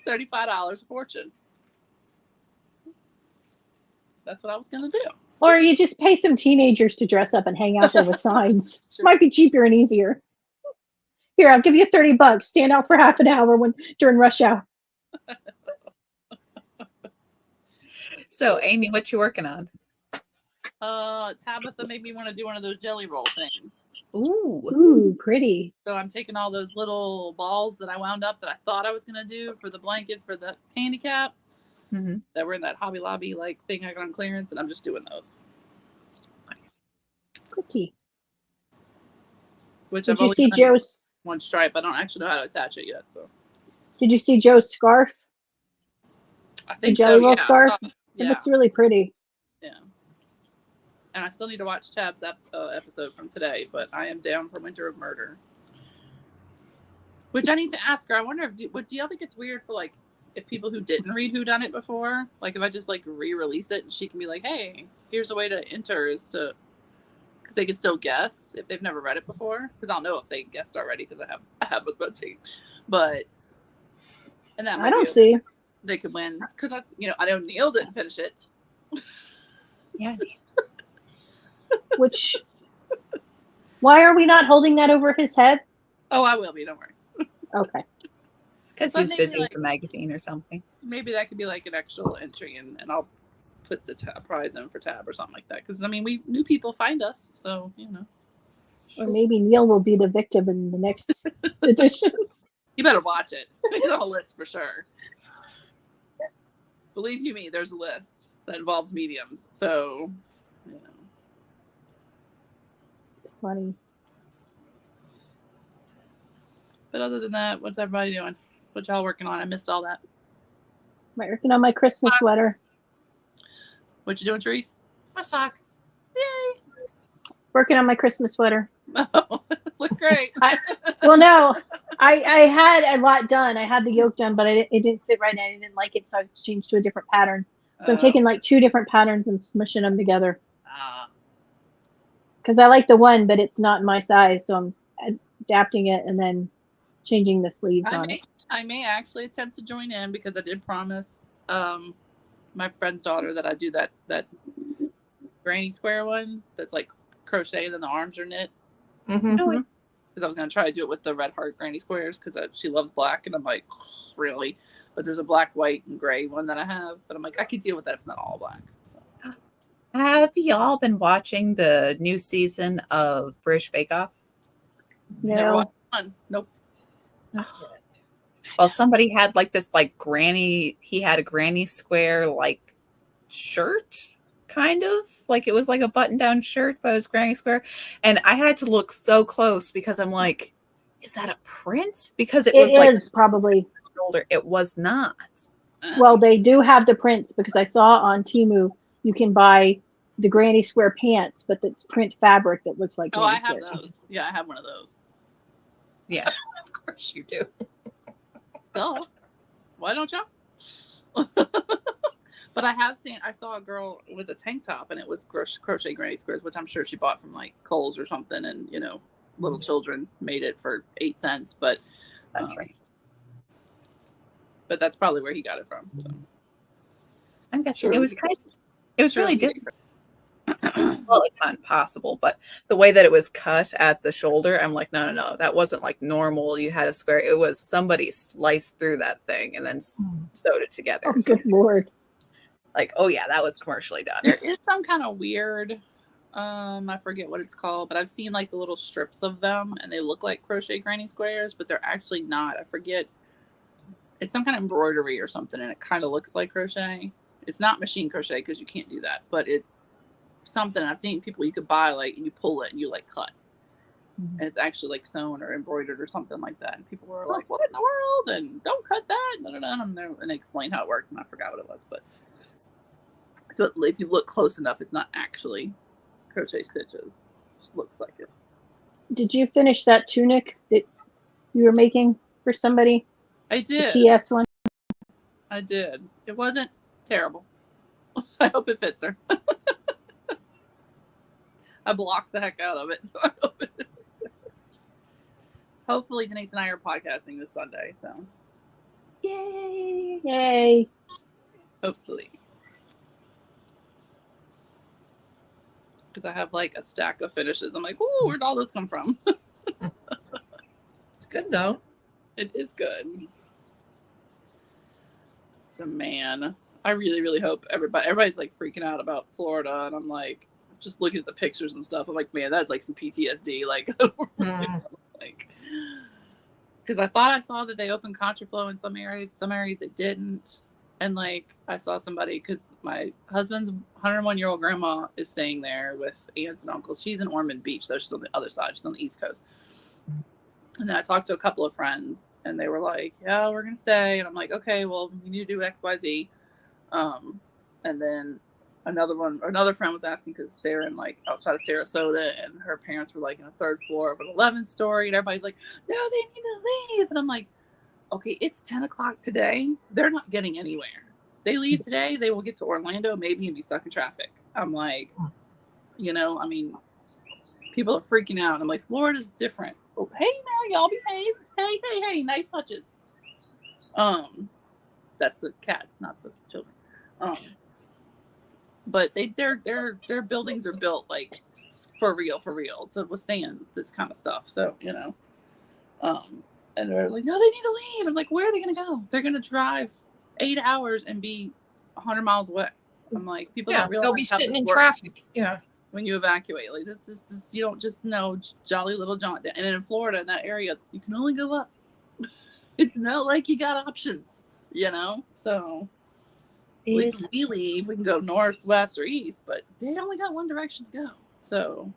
$35 a fortune. That's what I was going to do. Or you just pay some teenagers to dress up and hang out there with signs. Sure. Might be cheaper and easier. Here, I'll give you $30. Stand out for half an hour during rush hour. So, Amy, what you working on? Tabitha made me want to do one of those jelly roll things. Ooh, pretty. So I'm taking all those little balls that I wound up that I thought I was going to do for the blanket for the handicap. Mm-hmm. That were in that Hobby Lobby like thing I got on clearance, and I'm just doing those. Nice. Pretty. Which Did I've you always see done Joe's? one stripe. I don't actually know how to attach it yet, so Did you see Joe's scarf? I The think jelly so. roll Yeah. scarf? It Yeah, looks really pretty. yeah. And I still need to watch Tab's episode from today, but I am down for Winter of Murder. Which I need to ask her. I wonder if do y'all think it's weird for like if people who didn't read Whodunit before, like if I just like re-release it and she can be like, hey, here's a way to enter is to, because they can still guess if they've never read it before. Because I'll know if they guessed already because I have a spreadsheet. But and that I might don't be see. they could win because I know Neil didn't finish it. Yeah. Which, why are we not holding that over his head? Oh, I will be. Don't worry. Okay. It's because But he's maybe, busy like- with the magazine or something. Maybe that could be like an extra entry, and I'll put the prize in for Tab or something like that. Because I mean, we new people find us, so Or maybe Neil will be the victim in the next edition. you better watch it. There's a list for sure. Believe you me, there's a list that involves mediums. So, It's funny. But other than that, what's everybody doing? What y'all working on? I missed all that. I'm working on my Christmas sweater. What you doing, Therese? My sock. Yay! Working on my Christmas sweater. Oh, looks great. Well, no, I had a lot done. I had the yoke done, but it didn't fit right, and I didn't like it, so I changed to a different pattern. So I'm taking like 2 different patterns and smushing them together. Because I like the one, but it's not my size, so I'm adapting it and then changing the sleeves on it. I may actually attempt to join in because I did promise my friend's daughter that I do that granny square one that's like crochet and then the arms are knit. Mm-hmm. Because I was going to try to do it with the red heart granny squares because she loves black, and I'm like, really? But there's a black, white, and gray one that I have, but I'm like, I could deal with that if it's not all black. So. Have y'all been watching the new season of British Bake Off? Never No, watched one. Nope. Well, somebody had like this like granny. He had a granny square like shirt, kind of like it was like a button-down shirt, but it was granny square. And I had to look so close because I'm like, is that a print? Because it was like probably. shoulder. It was not. Well, they do have the prints because I saw on Temu you can buy the granny square pants, but it's print fabric that looks like. Oh, I granny have squares. those. Yeah, I have one of those. Yeah, of course you do. Duh. Why don't y'all? But I saw a girl with a tank top, and it was crochet granny squares, which I'm sure she bought from like Kohl's or something, and little children made it for 8 cents. But That's right. But that's probably where he got it from. So. I'm guessing Sure. it was really different. Well, it's not impossible, but the way that it was cut at the shoulder, I'm like, no, that wasn't like normal. You had a square. It was somebody sliced through that thing and then sewed it together. Oh, So, good lord! like, oh yeah, that was commercially done. There is some kind of weird I forget what it's called, but I've seen like the little strips of them and they look like crochet granny squares, but they're actually not. I forget. It's some kind of embroidery or something and it kind of looks like crochet. It's not machine crochet because you can't do that, but it's something I've seen people you could buy like and you pull it and you like cut. And it's actually like sewn or embroidered or something like that. And people were like, what in the world? And don't cut that. And they explained how it worked and I forgot what it was. But so if you look close enough, it's not actually crochet stitches. It just looks like it. Did you finish that tunic that you were making for somebody? I did. The TS one? I did. It wasn't terrible. I hope it fits her. I blocked the heck out of it. So I hope it fits her. Hopefully Denise and I are podcasting this Sunday. So yay. Yay. Hopefully. Because I have like a stack of finishes. I'm like, ooh, where'd all this come from? It's good though. It is good. So man, I really, really hope everybody's like freaking out about Florida, and I'm like, just looking at the pictures and stuff. I'm like, man, that's like some PTSD. Like, like, because I thought I saw that they opened contraflow in some areas it didn't. And like I saw somebody, because my husband's 101-year-old grandma is staying there with aunts and uncles. She's in Ormond Beach, so she's on the other side. She's on the East Coast. And then I talked to a couple of friends, and they were like, "Yeah, we're gonna stay." And I'm like, "Okay, well, we need to do X, Y, Z." And then another friend was asking because they're in like outside of Sarasota, and her parents were like in a third floor of an 11-story, and everybody's like, "No, they need to leave." And I'm like, okay, it's 10 o'clock today. They're not getting anywhere. They leave today, they will get to Orlando, maybe, and be stuck in traffic. I'm like, I mean, people are freaking out. I'm like, Florida's different. Oh, hey, now y'all behave. Hey, nice touches. That's the cats, not the children. But their buildings are built like for real to withstand this kind of stuff. So, and they're like, no, they need to leave. I'm like, where are they going to go? They're going to drive 8 hours and be 100 miles away. I'm like, people don't realize they'll be sitting in traffic. Yeah. When you evacuate, like this is you don't just know jolly little John. And in Florida, in that area, you can only go up. It's not like you got options, So at least when we leave, we can go north, west, or east, but they only got one direction to go. So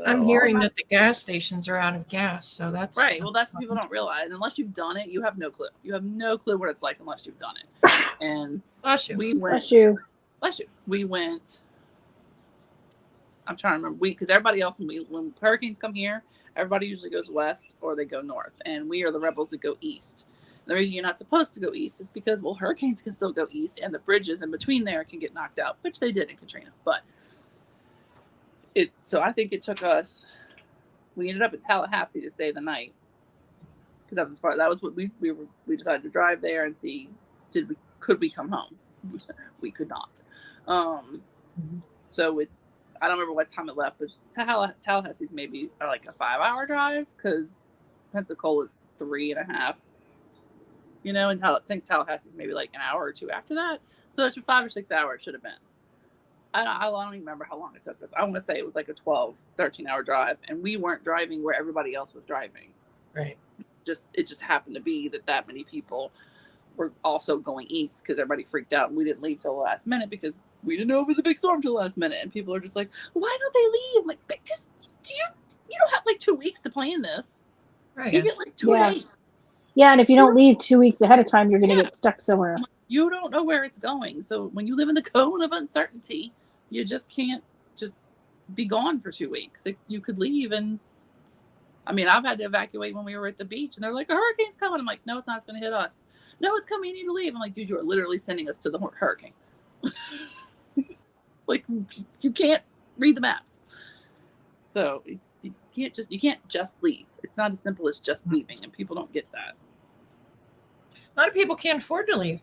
I'm hearing that the gas stations are out of gas, so that's right. Well, that's what people don't realize. Unless you've done it, you have no clue. You have no clue what it's like unless you've done it. And we went. I'm trying to remember. Because everybody else, when hurricanes come here, everybody usually goes west or they go north, and we are the rebels that go east. And the reason you're not supposed to go east is because, well, hurricanes can still go east, and the bridges in between there can get knocked out, which they did in Katrina, but. So I think it took us. We ended up in Tallahassee to stay the night because that was what we decided to drive there and see could we come home. We could not. So I don't remember what time it left, but Tallahassee's maybe like a 5-hour drive because Pensacola is 3.5. And I think Tallahassee's maybe like an hour or two after that. So it should 5 or 6 hours should have been. I don't even remember how long it took us. I want to say it was like a 12, 13-hour drive, and we weren't driving where everybody else was driving. Right. It just happened to be that many people were also going east because everybody freaked out, and we didn't leave till the last minute because we didn't know it was a big storm till the last minute. And people are just like, "Why don't they leave?" I'm like, because you don't have like 2 weeks to plan this. Right. You get like 2 days. Yeah, and if you don't leave 2 weeks ahead of time, you're going to get stuck somewhere. You don't know where it's going. So when you live in the cone of uncertainty, you just can't just be gone for 2 weeks. You could leave, and I mean, I've had to evacuate when we were at the beach, and they're like, "A hurricane's coming." I'm like, "No, it's not. It's going to hit us." "No, it's coming. You need to leave." I'm like, "Dude, you're literally sending us to the hurricane." Like, you can't read the maps. So you can't just leave. It's not as simple as just leaving, and people don't get that. A lot of people can't afford to leave.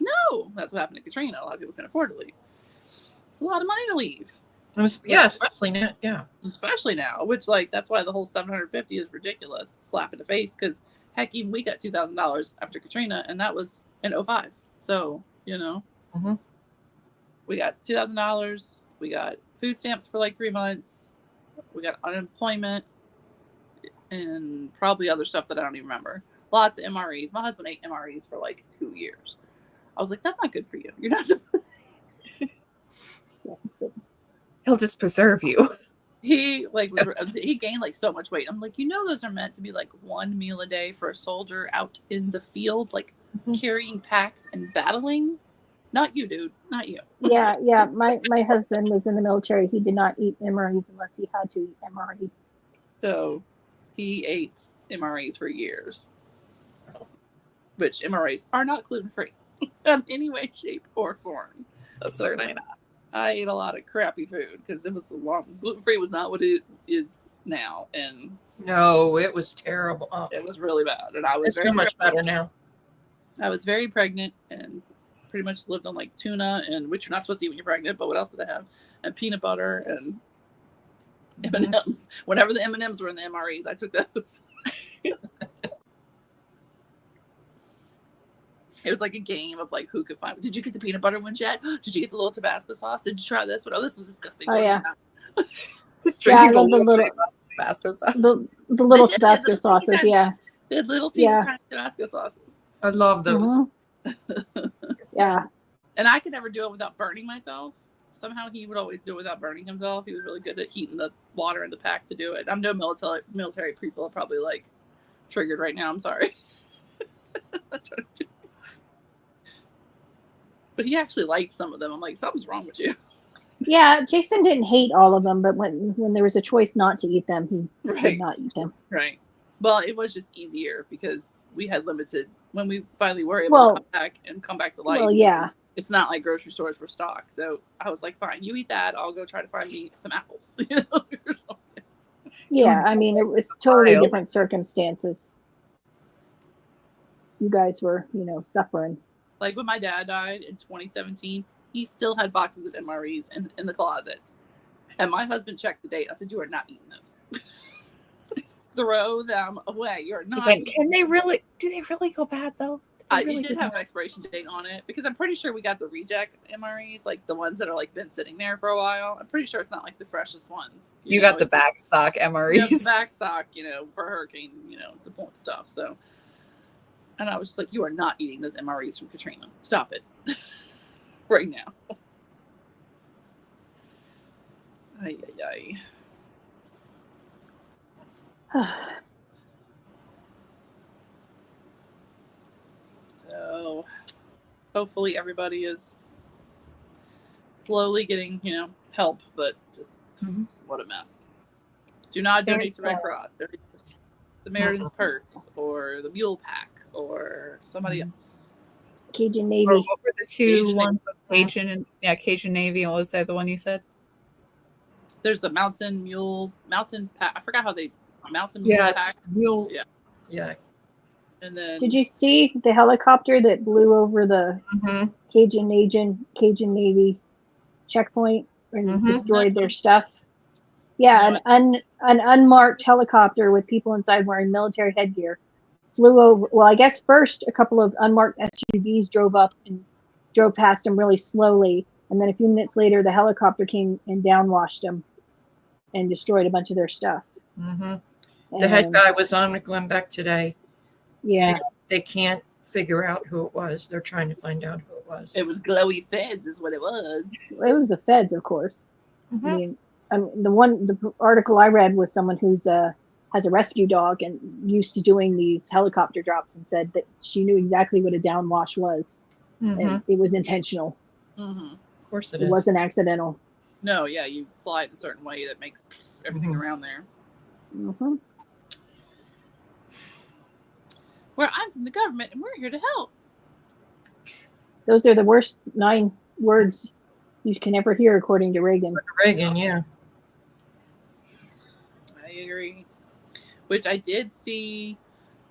No, that's what happened to Katrina. A lot of people can afford to leave. It's a lot of money to leave. Yeah, especially now. Yeah, especially now, which like that's why the whole $750 is ridiculous. Slap in the face, because heck, even we got $2,000 after Katrina, and that was in 2005. So we got $2,000 We got food stamps for like 3 months. We got unemployment and probably other stuff that I don't even remember. Lots of MREs. My husband ate MREs for like 2 years. I was like, that's not good for you. You're not supposed to. He'll just preserve you. He gained like so much weight. I'm like, those are meant to be like one meal a day for a soldier out in the field, like carrying packs and battling. Not you, dude. Not you. Yeah. My husband was in the military. He did not eat MREs unless he had to eat MREs. So he ate MREs for years, which MREs are not gluten-free in any way, shape, or form. Certainly not. I ate a lot of crappy food because it was gluten-free was not what it is now, and No, it was terrible. Oh, it was really bad. And I was it's so much better now. I was very pregnant and pretty much lived on like tuna, and which you're not supposed to eat when you're pregnant, but what else did I have? And peanut butter and M&Ms. Whenever the M&Ms were in the MREs, I took those. It was like a game of like who could find. Did you get the peanut butter ones yet? Did you get the little Tabasco sauce? Did you try this one? Oh, this was disgusting. Oh, yeah. Just drinking I love the little Tabasco sauce. the little Tabasco sauces. Yeah. They had little teeny tiny Tabasco sauces. I love those. Yeah. And I could never do it without burning myself. Somehow he would always do it without burning himself. He was really good at heating the water in the pack to do it. I'm no military people are probably like triggered right now. I'm sorry. But he actually liked some of them. I'm like, something's wrong with you. Yeah, Jason didn't hate all of them, but when there was a choice not to eat them, he did not eat them. Right. Well, it was just easier because we had limited when we finally were able to come back to life. Well, yeah. It's not like grocery stores were stocked. So I was like, fine, you eat that. I'll go try to find me some apples. Or something. Yeah, I mean, it was totally different circumstances. You guys were, suffering. Like when my dad died in 2017, he still had boxes of MREs in the closet. And my husband checked the date. I said, you are not eating those. Throw them away. You're not. Do they really go bad though? It did have an expiration date on it because I'm pretty sure we got the reject MREs, like the ones that are like been sitting there for a while. I'm pretty sure it's not like the freshest ones. You got the back stock MREs. The back stock, for hurricane, the point stuff. So, and I was just like, you are not eating those MREs from Katrina. Stop it right now. Ay, ay, ay. So hopefully everybody is slowly getting, help, but just what a mess. Do not donate to Red Cross. Donate to Samaritan's Purse or the Mule Pack or somebody else. Cajun Navy. Or what were the two ones? Cajun Navy. And what was the other one you said? There's the Mountain Pack. I forgot how Mountain Mule Pack. Mule. Yeah. And then, did you see the helicopter that blew over the Cajun Navy checkpoint and destroyed their stuff? Yeah, an unmarked helicopter with people inside wearing military headgear flew over. Well, I guess first a couple of unmarked SUVs drove past them really slowly, and then a few minutes later the helicopter came and downwashed them and destroyed a bunch of their stuff. The head guy was on with Glenn Beck today. Yeah. They can't figure out who it was. They're trying to find out who it was. It was Glowy Feds is what it was. It was the feds, of course. I mean, the article I read was someone who's has a rescue dog and used to doing these helicopter drops and said that she knew exactly what a downwash was. And it was intentional. Of course it is. It wasn't accidental. No, yeah, you fly it a certain way that makes everything around there. Where I'm from the government and we're here to help. Those are the worst 9 words you can ever hear, according to Reagan. Yeah. I agree. Which I did see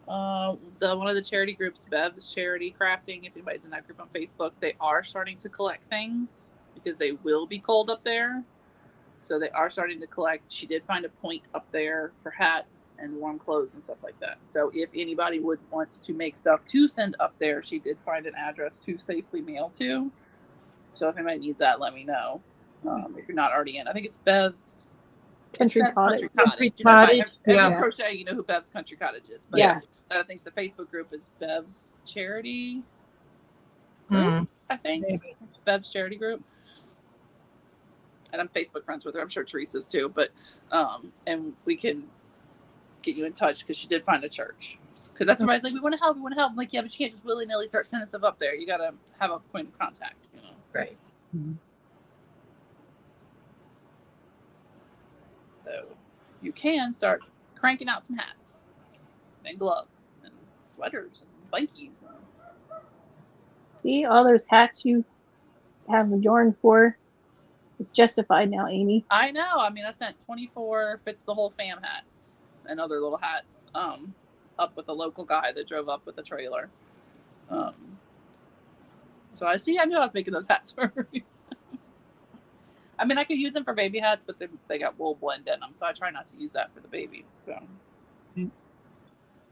one of the charity groups, Bev's Charity Crafting, if anybody's in that group on Facebook, they are starting to collect things because they will be cold up there. So they are starting to collect. She did find a point up there for hats and warm clothes and stuff like that. So if anybody would want to make stuff to send up there, she did find an address to safely mail to. So if anybody needs that, let me know. If you're not already in, I think it's Bev's Country Bev's Cottage. Country You know, Cottage, if yeah. you crochet, you know who Bev's Country Cottage is. But Yeah. I think the Facebook group is Bev's Charity Hmm. group. I think Maybe. it's Bev's Charity group, and I'm Facebook friends with her. I'm sure Teresa's too. But and we can get you in touch because she did find a church. Because that's everybody's like, we want to help. I'm like, yeah, but you can't just willy nilly start sending stuff up there. You got to have a point of contact. You know. Right. So you can start cranking out some hats and gloves and sweaters and blankies. See, all those hats you have adorned for is justified now, Amy. I know. I mean, I sent 24 fits the whole fam hats and other little hats up with a local guy that drove up with a trailer. So I knew I was making those hats for a reason. I mean, I could use them for baby hats, but they got wool blend in them, so I try not to use that for the babies. So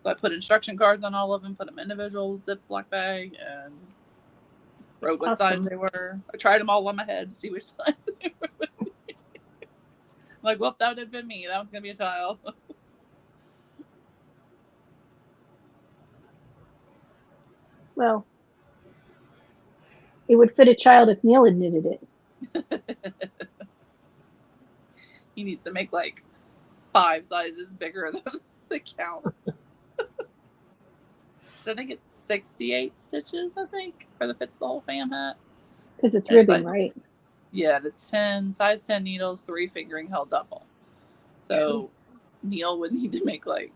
I put instruction cards on all of them, put them in individual Ziploc bag, and wrote what size they were. I tried them all on my head to see which size they were. I'm like, whoop, that didn't fit me. That one's going to be a child. Well, it would fit a child if Neil had knitted it. He needs to make like 5 sizes bigger than the count. I think it's 68 stitches, I think, for the fits the whole fam hat. Because it's And ribbon, size- right? Yeah, it's size 10 needles, 3 fingering held double. So Neil would need to make like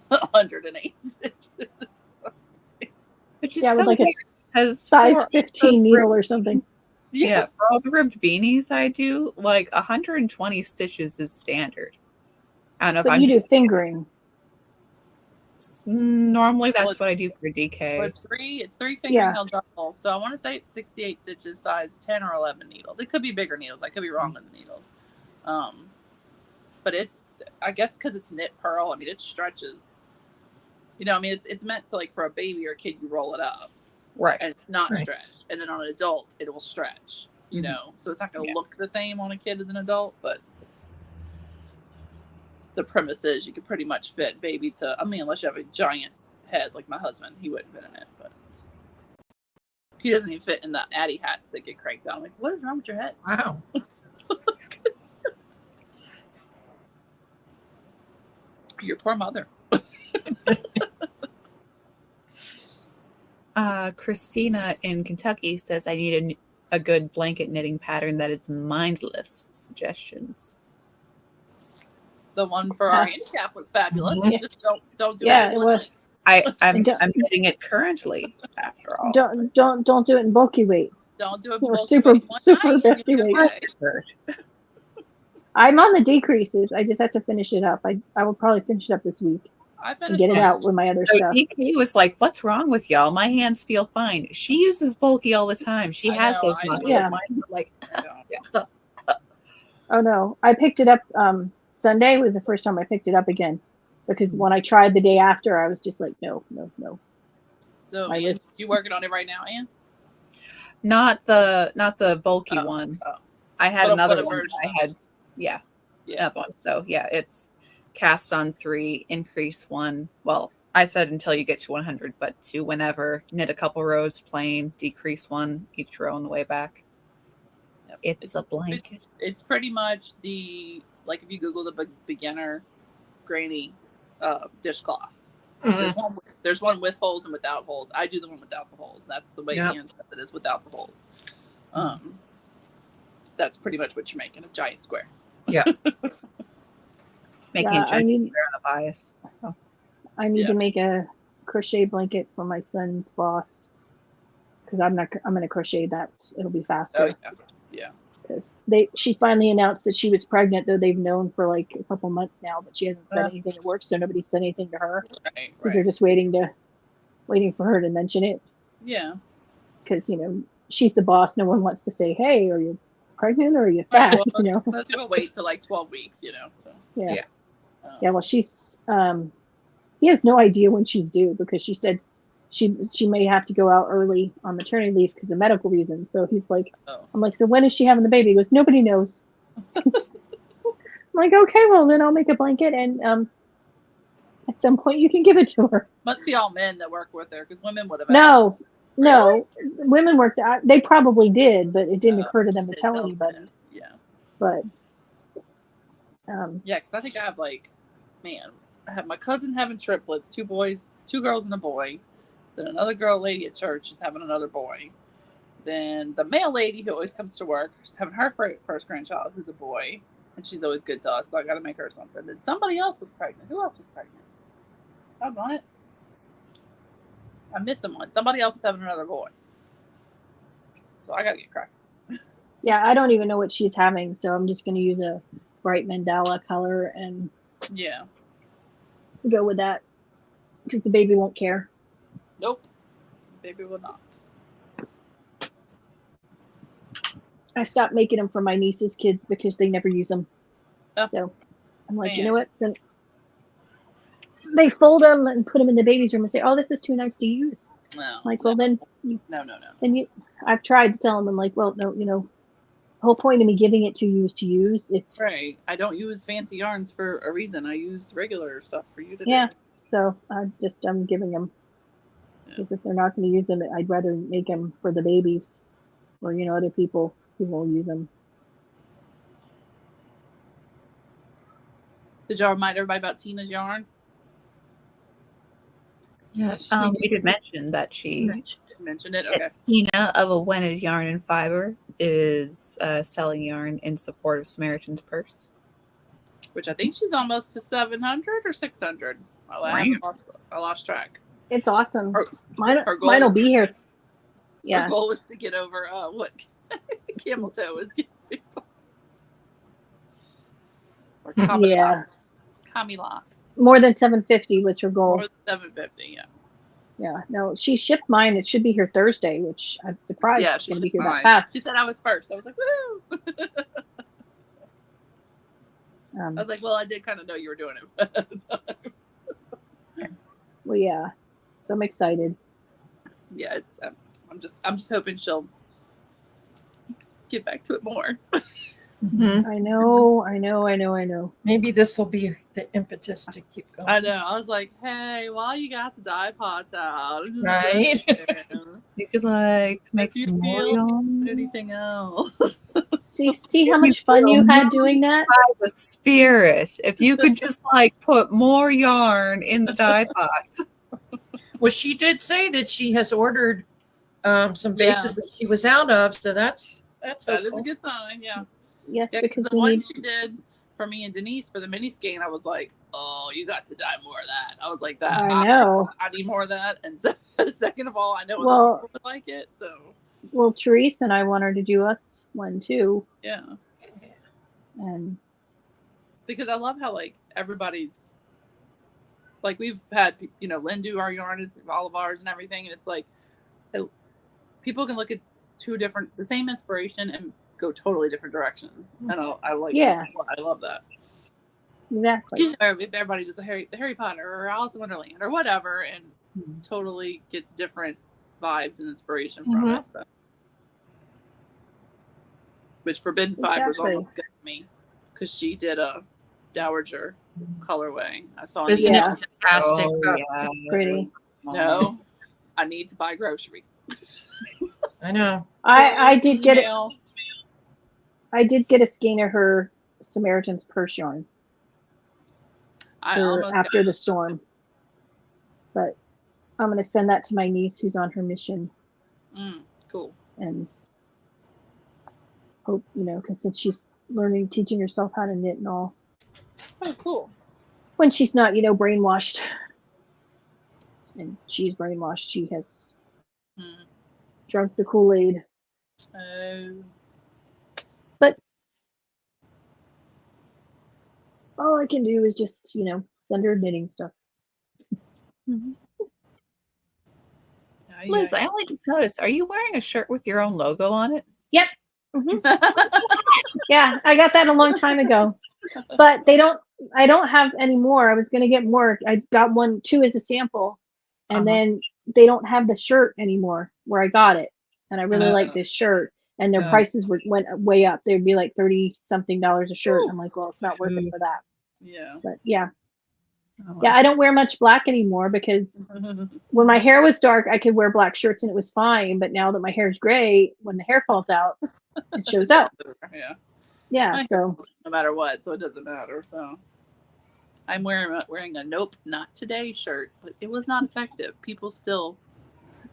108 stitches. Which is Yeah, so with like a weird, 'cause size for 15 those needle ribbed or something. beanies- Yeah, for all the ribbed beanies I do, like 120 stitches is standard. I don't know if But I'm you do just fingering. normally Well, that's what I do for DK. Well, it's three fingering Yeah. held double. So I want to say it's 68 stitches, size 10 or 11 needles. It could be bigger needles. I could be wrong with the needles. But it's, I guess, because it's knit pearl. I mean, it stretches. You know, I mean, it's meant to, like, for a baby or a kid, you roll it up Right. and it's not Right. stretched. And then on an adult, it will stretch. You know, so it's not going to look the same on a kid as an adult, but the premise is you can pretty much fit baby to, I mean, unless you have a giant head like my husband, he wouldn't fit in it, but he doesn't even fit in the Addy hats that get cranked out. I'm like, what is wrong with your head? Wow. Your poor mother. Christina in Kentucky says I need a good blanket knitting pattern that is mindless. Suggestions. The one for our handicap was fabulous. Yeah. Just don't do Yeah, it. it was. I'm don't- knitting it currently. After all, Don't do it in bulky weight. Don't do it. Or both super- ways one super night, and hefty you'll be weight. okay. I'm on the decreases. I just have to finish it up. I will probably finish it up this week I and finished get it mine. out with my other so stuff. DK was like, "What's wrong with y'all? My hands feel fine." She uses bulky all the time. She I has know, those I know. muscles. Yeah. Mine are like, So, Oh no, I picked it up. Sunday was the first time I picked it up again, because when I tried the day after, I was just like, no. So My Ann, wrists. you working on it right now, Ann? not the bulky Oh, one. oh. I had What another a one. version I of had Yeah. another one. So yeah, it's cast on 3, increase 1. Well, I said until you get to 100, but to whenever, knit a couple rows plain, decrease 1 each row on the way back. Yep. It's a blanket. It's pretty much like if you Google the beginner granny dishcloth. Mhm. There's one with holes and without holes. I do the one without the holes. That's the way Yep. Ann said it is without the holes. That's pretty much what you're making, a giant square. Making Yeah, a I giant need- square on the bias. Oh. I need Yeah. to make a crochet blanket for my son's boss, because I'm going to crochet that. It'll be faster. Oh yeah. Because she finally announced that she was pregnant, though they've known for like a couple months now, but she hasn't said anything at work, so nobody said anything to her, Right. because they're just waiting for her to mention it. Yeah. Because she's the boss. No one wants to say, "Hey, are you pregnant or are you fat?" Well, most people wait till like 12 weeks, So, Yeah. Yeah. Yeah. Well, she's he has no idea when she's due, because she said she may have to go out early on maternity leave because of medical reasons. So he's like, Oh. I'm like, so when is she having the baby? He goes, nobody knows. I'm like, okay, well then I'll make a blanket and at some point you can give it to her. Must be all men that work with her because women would have. No, asked. no, women worked. They probably did, but it didn't occur to them to They tell tell anybody. men. Yeah. But yeah, because I think I have like, man, I have my cousin having triplets, 2 boys, 2 girls and a boy. Then another girl lady at church is having another boy. Then the male lady who always comes to work is having her first grandchild, who's a boy, and she's always good to us, so I got to make her something. Then somebody else was pregnant. Who else was pregnant? Doggone it. I'm missing one. Somebody else is having another boy. So I got to get cracking. yeah, I don't even know what she's having, so I'm just going to use a bright mandala color and Yeah. go with that because the baby won't care. Nope. Baby will not. I stopped making them for my niece's kids because they never use them. Oh, so I'm like, man. you know what? Then they fold them and put them in the baby's room and say, "Oh, this is too nice to use." No. Like, well, then, No. then I've tried to tell them, I'm like, well, no, the whole point of me giving it to you is to use. If Right. I don't use fancy yarns for a reason. I use regular stuff for you to yeah, do. so I'm giving them because if they're not going to use them, I'd rather make them for the babies or other people who will use them. Did y'all remind everybody about Tina's yarn? Yes. We did mention that she Mentioned it? Okay. Tina of a Wented Yarn and Fiber is selling yarn in support of Samaritan's Purse. Which I think she's almost to 700 or 600. I lost track. It's awesome. Mine her goal will is- be here. Yeah. Her goal is to get over what camel toe is giving people. Or Yeah. Kamila. More than 750 was her goal. More than 750, yeah. Yeah. No, she shipped mine. It should be here Thursday, which I'm surprised Yeah, it's she going to be shipped here mine. that fast. She said I was first. I was like, woo! I was like, well, I did kind of know you were doing it. Well, yeah. So I'm excited. Yeah, it's. I'm just hoping she'll get back to it more. Mhm. I know. Maybe this will be the impetus to keep going. I know. I was like, hey, while you got the dye pots out, just Right. You could like make If you some more feel yarn. anything else. See how much fun you had doing that? The spirit. If you could just like put more yarn in the dye pots. Well, she did say that she has ordered some bases that she was out of, so that's That is hopeful. a good sign, yeah. Yes, Yeah, because the we one need. she did for me and Denise for the mini skein, I was like, oh, you got to dye more of that. I was like, that. I know. I need more of that. And so, second of all, I know Well- other people would like it. So, Well, Therese and I want her to do us one too, yeah. and Because I love how, like, everybody's, like, we've had, Lynn do our yarn, is all of ours and everything. And it's like, people can look at the same inspiration and go totally different directions. And I like, Yeah. I love that. exactly. If everybody does the Harry Potter or Alice in Wonderland or whatever, and totally gets different vibes and inspiration from it. So. Which Forbidden Fibers Exactly. almost got me because she did a Dowager colorway. I saw. Isn't Yeah. it fantastic? Oh, yeah. It's pretty. No, I need to buy groceries. I know. I did get it. Email. I did get a skein of her Samaritan's Purse yarn I for almost after the storm, but I'm going to send that to my niece who's on her mission cool. and hope because since she's teaching herself how to knit and all, Oh, cool. when she's not brainwashed, and she's brainwashed, she has drunk the Kool-Aid. But all I can do is just send her knitting stuff. Liz, I only just noticed. Are you wearing a shirt with your own logo on it? Yep. Yeah, I got that a long time ago, but I don't have any more. I was going to get more. I got 2 as a sample, and then they don't have the shirt anymore where I got it, and I really like this shirt. And their prices went way up. They'd be like $30-something a shirt. Ooh. I'm like, well, it's not worth it for that. Yeah. But yeah. Oh, Yeah, I don't wear much black anymore because when my hair was dark, I could wear black shirts and it was fine. But now that my hair's gray, when the hair falls out, it shows up. Yeah. Yeah, so no matter what, so it doesn't matter. So I'm wearing a Nope Not Today shirt, but it was not effective. People still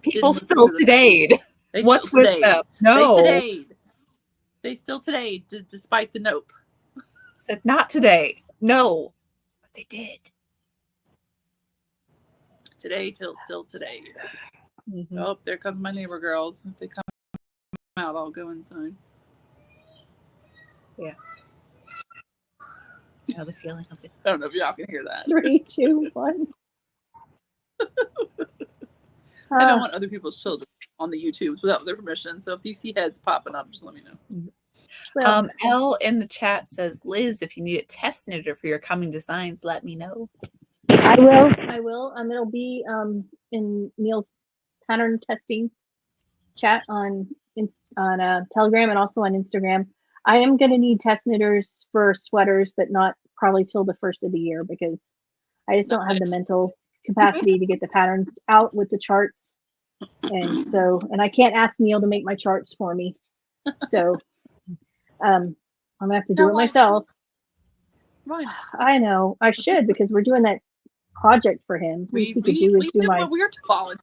today'd. What's still with them? No. They still today, despite the nope. Said not today. No. But they did. Today till still today. Mm-hmm. Oh, there comes my neighbor girls. If they come out, I'll go inside. Yeah. I know the feeling of it. I don't know if y'all can hear that. 3, 2, 1. I don't want other people's children on the YouTubes without their permission. So if you see heads popping up, just let me know. Well, Elle in the chat says, Liz, if you need a test knitter for your coming designs, let me know. I will. It'll be in Neil's pattern testing chat on Telegram and also on Instagram. I am going to need test knitters for sweaters, but not probably till the first of the year because I just don't have the mental capacity to get the patterns out with the charts. And I can't ask Neil to make my charts for me. So I'm gonna have to do it myself. Right. I know I should because we're doing that project for him. We do what we're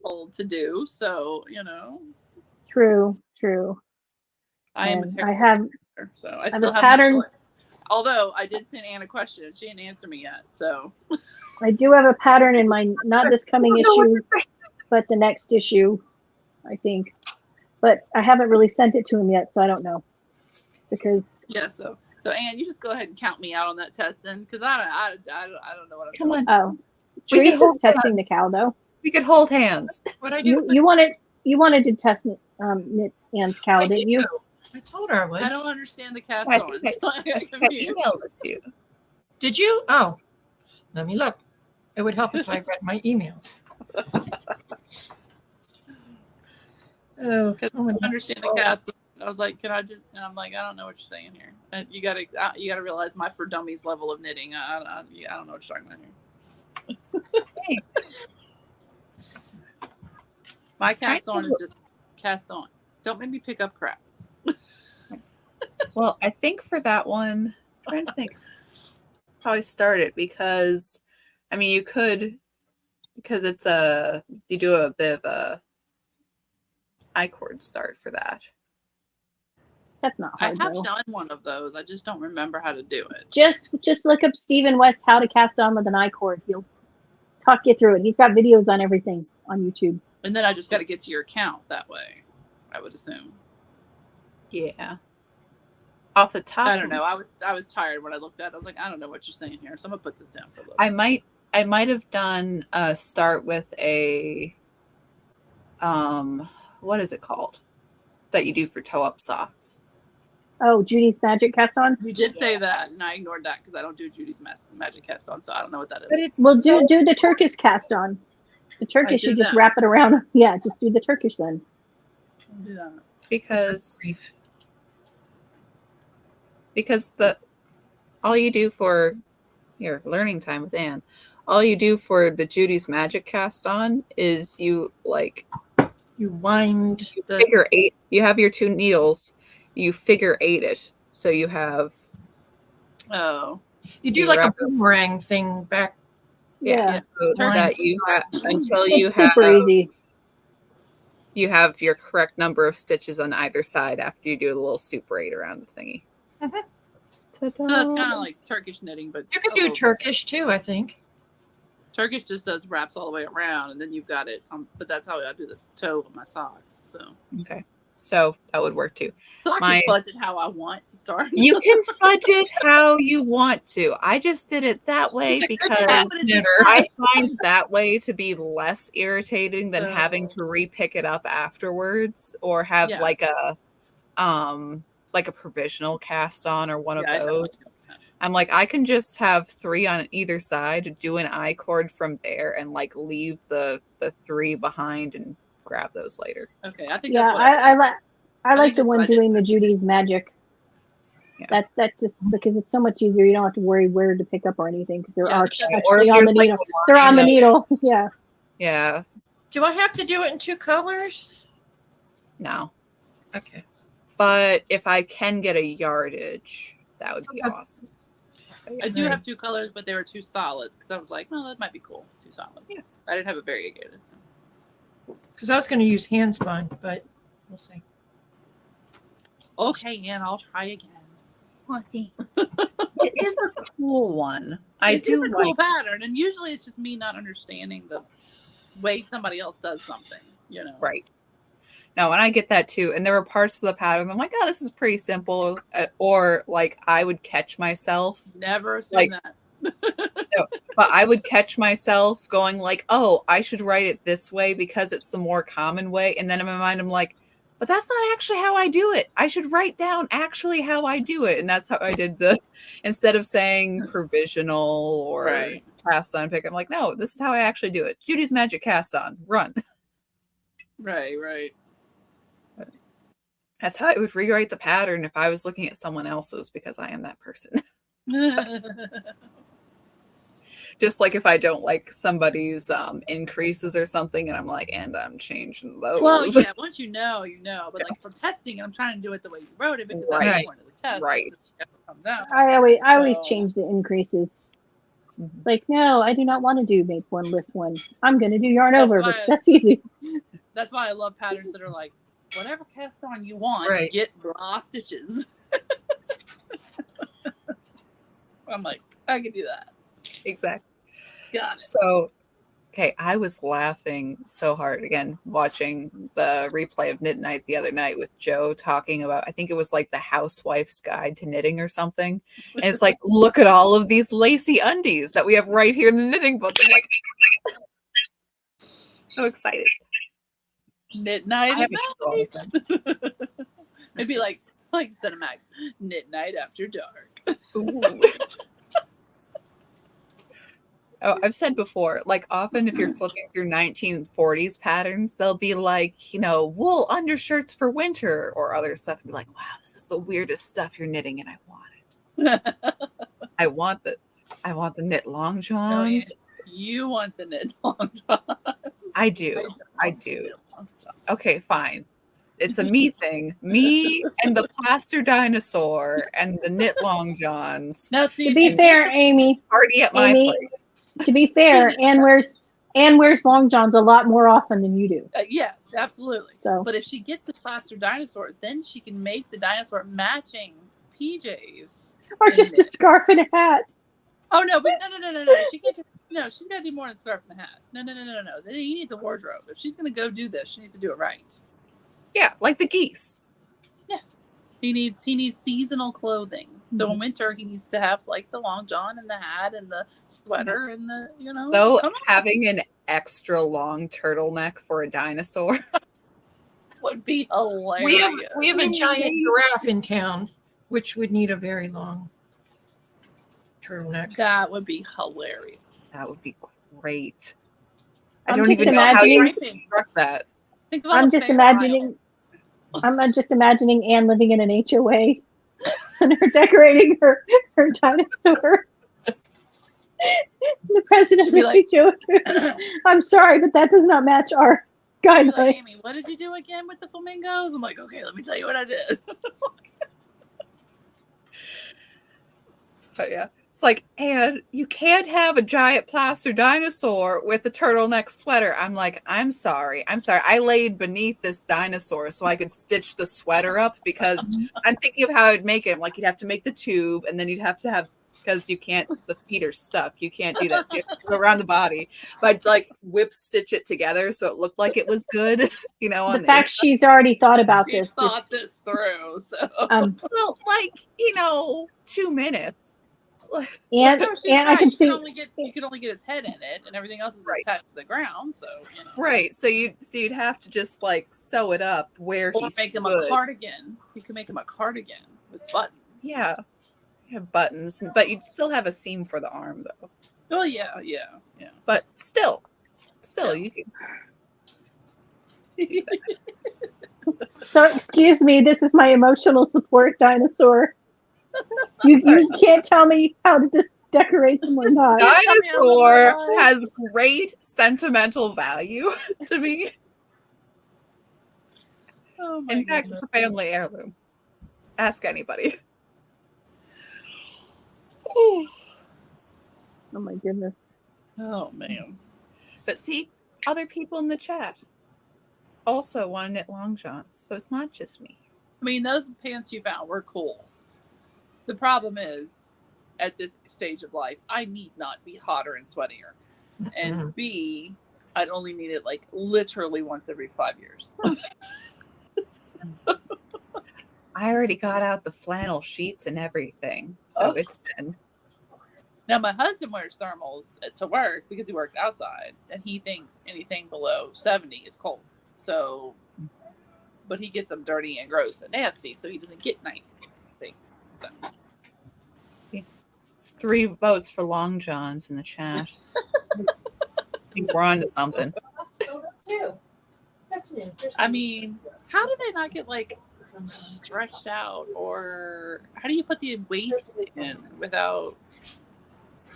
told to do. So True. I am a I have teacher, so I have still a have pattern. Although I did send Anne a question and she didn't answer me yet. So I do have a pattern in my not this coming issue, but the next issue, I think. But I haven't really sent it to him yet, so I don't know. Because so Anne, you just go ahead and count me out on that testing because I don't know what I'm Come doing. on. Oh, Teresa's testing the cow though. We could hold hands. What I do? You wanted to test Knit Anne's cow, didn't you? I told her I would. I don't understand the cast I on. think I emailed it to you. Did you? Oh, let me look. It would help if I read my emails. Oh, Because I don't understand the cast. I was like, can I just? And I'm like, I don't know what you're saying here. And you gotta realize my for dummies level of knitting. I don't know what you're talking about here. My cast on is just cast on. Don't make me pick up crap. Well, I think for that one, I'm trying to think how I started because, I mean, you could, because it's you do a bit of a I-cord start for that. That's not I hard have though. done one of those. I just don't remember how to do it. Just look up Stephen West how to cast on with an I-cord. He'll talk you through it. He's got videos on everything on YouTube. And then I just got to get to your account that way, I would assume. Yeah. Off the top, I don't know. I was tired when I looked at it. I was like, I don't know what you're saying here. So I'm gonna put this down for a little. I might have done a start with a what is it called that you do for toe up socks? Oh, Judy's Magic Cast On? You did say that, and I ignored that because I don't do Judy's Magic Cast On, so I don't know what that is. But it's Well, do the Turkish Cast On. The Turkish, you just wrap it around. Yeah, just do the Turkish then. I'll do that. Because all you do for your learning time with Anne, all you do for the Judy's Magic Cast On is you wind the figure eight. You have your two needles. You figure eight it. So you have. Oh. You do like a boomerang thing back. Yeah. So that you have until it's you have. Super easy. You have your correct number of stitches on either side after you do a little super eight around the thingy. So that's kind of like Turkish knitting, but you could do Turkish too, I think. Turkish just does wraps all the way around, and then you've got it. But that's how I do this toe with my socks. So okay, so that would work too. So I can fudge it how I want to start. You can fudge it how you want to. I just did it that way because I find that way to be less irritating than having to repick it up afterwards or have like a provisional cast on or one of those. I'm like, I can just have 3 on either side, do an I cord from there, and like leave the 3 behind and grab those later. Okay, I think Yeah, that's what I did. I like think the that's what one I did. doing the Judy's magic. Yeah. That just because it's so much easier. You don't have to worry where to pick up or anything because they're Yeah, or actually if on the there's, like, needle. a They're on the line, needle. Yeah. Yeah. Do I have to do it in 2 colors? No. Okay. But if I can get a yardage, that would be awesome. I do have 2 colors, but they were 2 solids because I was like, well, that might be cool. 2 solids. Yeah. I didn't have a variegated. Because I was going to use hand spun, but we'll see. Okay, Ann, I'll try again. It is a cool one. I It's do a cool like. pattern, and usually it's just me not understanding the way somebody else does something. Right. No, and I get that too. And there were parts of the pattern I'm like, oh, this is pretty simple. Or like I would catch myself. Never assume Like, that. No, but I would catch myself going like, oh, I should write it this way because it's the more common way. And then in my mind, I'm like, but that's not actually how I do it. I should write down actually how I do it. And that's how I did instead of saying provisional or Right. cast on pick, I'm like, no, this is how I actually do it. Judy's magic cast on, run. Right. That's how I would rewrite the pattern if I was looking at someone else's because I am that person. Just like if I don't like somebody's increases or something and I'm like, and I'm changing those. Well, yeah, once you know. But like for testing, I'm trying to do it the way you wrote it because that's Right. the point of the test. Right. Is it comes out. I always So- change the increases. Mhm. It's like, no, I do not want to do make one, lift one. I'm going to do yarn That's over, why- but that's easy. That's why I love patterns that are like, whatever cast on you want, Right. get bra stitches. I'm like, I can do that. Exactly. Got it. So, okay, I was laughing so hard again watching the replay of Knit Nite the other night with Joe talking about, I think it was like the Housewife's Guide to Knitting or something. And it's like, look at all of these lacy undies that we have right here in the knitting book. I'm like, so excited. Knit Nite. I have extras then. It'd be like Cinemax. Knit Nite after dark. Ooh. Oh, I've said before, like often if you're flipping through 1940s patterns, they'll be like, wool undershirts for winter or other stuff. And be like, wow, this is the weirdest stuff you're knitting, and I want it. I want the knit long johns. You want the knit long john. I do. Okay, fine. It's a me thing. Me and the plaster dinosaur and the knit long johns. Now, To be fair, Amy, Party at my Amy, place. to be fair, Anne wears long johns a lot more often than you do. yes, absolutely. So But if she gets the plaster dinosaur, then she can make the dinosaur matching PJs. or just a scarf and a hat. Oh no! But no! She can't. No, she's got to do more than a scarf and a hat. No. He needs a wardrobe. If she's gonna go do this, she needs to do it right. Yeah, like the geese. Yes, he needs seasonal clothing. So in winter, he needs to have like the long john and the hat and the sweater and the Though come on. having an extra long turtleneck for a dinosaur. Would be hilarious. We have a giant giraffe in town, which would need a very long turtleneck. That would be hilarious. That would be great. I I'm don't just even know how you imagining- construct that. Think about I'm a just fair imagining. I'm just imagining Anne living in an HOA and her decorating her dinosaur. The president of She'd be the like- HOA. I'm sorry, but that does not match our aisle. Like, guideline. Amy, what did you do again with the flamingos? I'm like, okay, let me tell you what I did. But yeah. It's like, and you can't have a giant plaster dinosaur with a turtleneck sweater. I'm like, I'm sorry. I laid beneath this dinosaur so I could stitch the sweater up because I'm thinking of how I'd make it. I'm like, you'd have to make the tube and then you'd have to have, because you can't, the feet are stuck. You can't do that. So you have to go around the body. But I'd like whip stitch it together so it looked like it was good, The fact she's already thought about She this. thought this through. So Well, like, 2 minutes. And No, she's I right. can see. You can only get his head in it, and everything else is Right. attached to the ground. So Right. So you'd have to just like sew it up where or he make him stood. a cardigan. You can make him a cardigan with buttons. Yeah. You have buttons, but you still have a seam for the arm, though. Oh yeah. But still, you can. So excuse me, this is my emotional support dinosaur. You can't tell me how to just decorate them or not. Dinosaur has great sentimental value to me. Oh my In fact, goodness. it's a family heirloom. Ask anybody. Oh my goodness. Oh man. But see, other people in the chat also want to knit long johns, so it's not just me. I mean, those pants you found were cool. The problem is, at this stage of life, I need not be hotter and sweatier. And B, I'd only need it like literally once every 5 years. I already got out the flannel sheets and everything, so it's been. Now, my husband wears thermals to work because he works outside, and he thinks anything below 70 is cold. So, but he gets them dirty and gross and nasty, so he doesn't get nice things. So, It's 3 votes for long johns in the chat. I think we're on to something. I mean, how do they not get like stretched out, or how do you put the waist in without?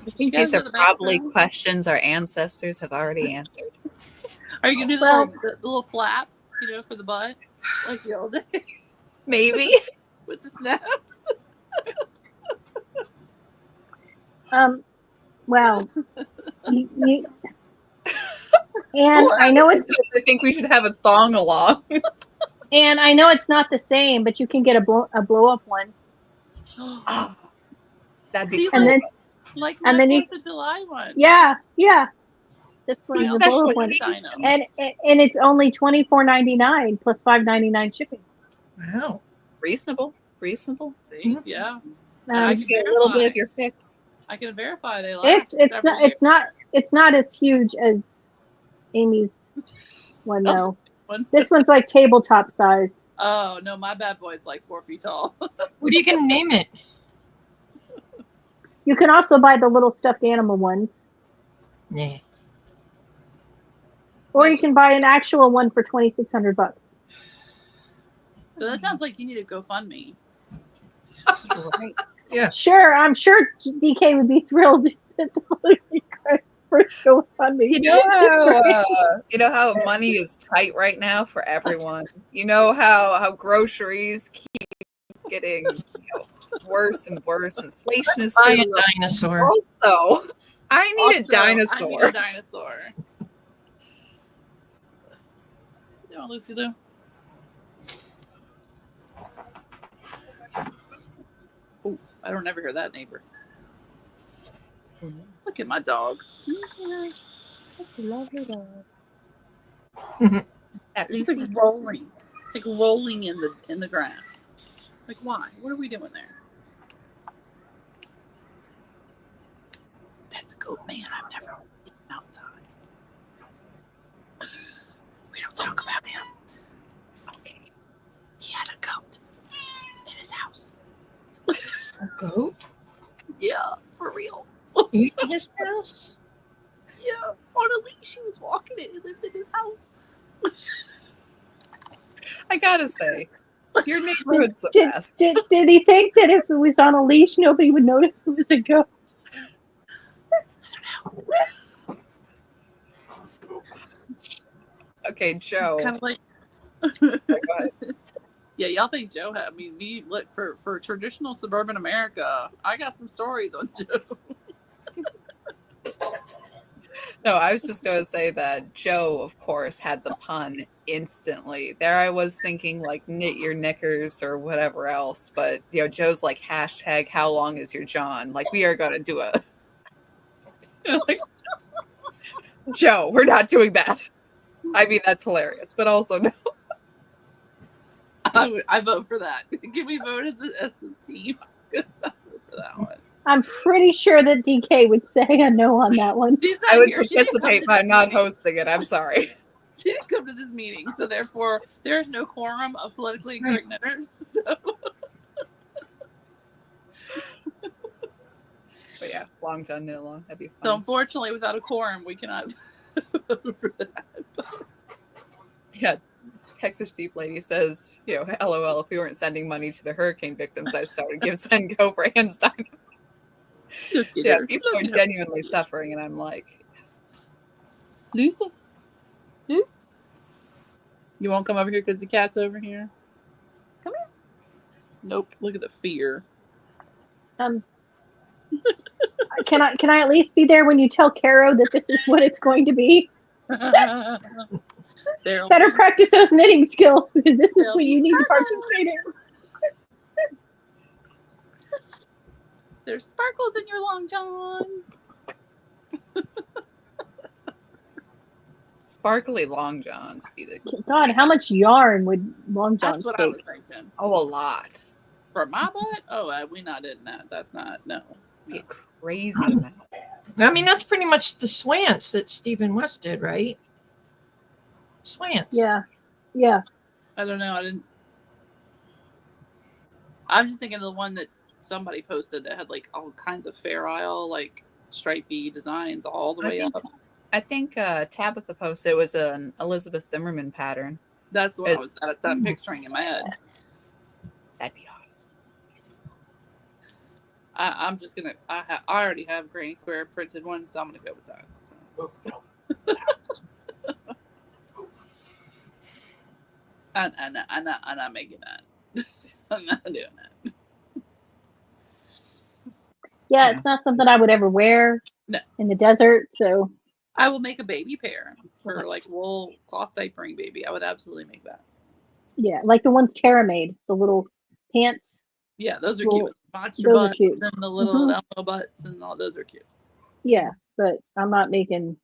I think these are probably questions our ancestors have already answered. Are you gonna do the little flap, for the butt, like the old days? Maybe. With the snaps. Well, you and I know it's. I think we should have a thong along. And I know it's not the same, but you can get a blow up one. Oh, that'd be and cool. then like and then the July one. Yeah. This one's the blow up one, and it's only $24.99 plus $5.99 shipping. Wow, reasonable. See? Yeah. Just get a little bit of your fix. I can verify they last. It's not as huge as Amy's one though. This one's like tabletop size. Oh no, my bad boy's like 4 feet tall. What are you gonna name it? You can also buy the little stuffed animal ones. Yeah. Or you can buy an actual one for $2,600. So that sounds like you need a GoFundMe. Right. Yeah. Sure, I'm sure DK would be thrilled for GoFundMe. You know how money is tight right now for everyone. You know how groceries keep getting worse and worse. Inflation is buy a dinosaur. Also, I need a dinosaur. You know, Lucy Lou. Oh, I don't ever hear that neighbor. Look at my dog. That's a lovely dog. She's like rolling in the grass. Like, why? What are we doing there? That's a goat man. I've never seen him outside. We don't talk about him. Okay. He had a goat in his house. A goat? Yeah, for real. In his house? Yeah, on a leash. He was walking it. He lived in his house. I gotta say, your neighborhood's the best. Did he think that if it was on a leash, nobody would notice it was a goat? Okay, Joe. It's kind of like. Go ahead. Yeah, y'all think Joe had. I mean, we look for traditional suburban America. I got some stories on Joe. No, I was just going to say that Joe, of course, had the pun instantly. There I was thinking like knit your knickers or whatever else. But, Joe's like hashtag how long is your John? Like we are going to do a... like, Joe, we're not doing that. I mean, that's hilarious. But also, no. I vote for that. Can we vote as a team? I vote for that one. I'm pretty sure that DK would say a no on that one. I would participate, but I'm not hosting it. I'm sorry. She didn't come to this meeting, so therefore there is no quorum of politically incorrect knitters. So. But yeah, long john knit along. That'd be fun. So unfortunately, without a quorum, we cannot vote for that. Yeah, Texas Jeep Lady says, LOL, if we weren't sending money to the hurricane victims, I started give send go for Einstein. Yeah, people are genuinely suffering, and I'm like, Lucy, you won't come over here because the cat's over here? Come here. Nope. Look at the fear. Can I at least be there when you tell Caro that this is what it's going to be? Better practice those knitting skills, because this is what you need to participate in. There's sparkles in your long johns. Sparkly long johns be the God, how much yarn would long johns That's what take? I was thinking. Oh, a lot. For my butt? Oh, we not in that. That's not, no. Be a crazy amount. I mean, that's pretty much the swants that Stephen West did, right? Swants. Yeah. I don't know. I'm just thinking of the one that somebody posted that had like all kinds of Fair Isle, like stripy designs all the way up. I think Tabitha posted it was an Elizabeth Zimmerman pattern. That's what I'm picturing in my head. That'd be awesome. I'm just gonna. I already have Granny Square printed one, so I'm gonna go with that. So. I'm not making that. I'm not doing that. Yeah, it's not something I would ever wear in the desert. So I will make a baby pair for like wool cloth diapering baby. I would absolutely make that. Yeah, like the ones Tara made, the little pants. Yeah, those are cute. Monster those butts are cute. and the little elbow butts and all those are cute. Yeah, but I'm not making,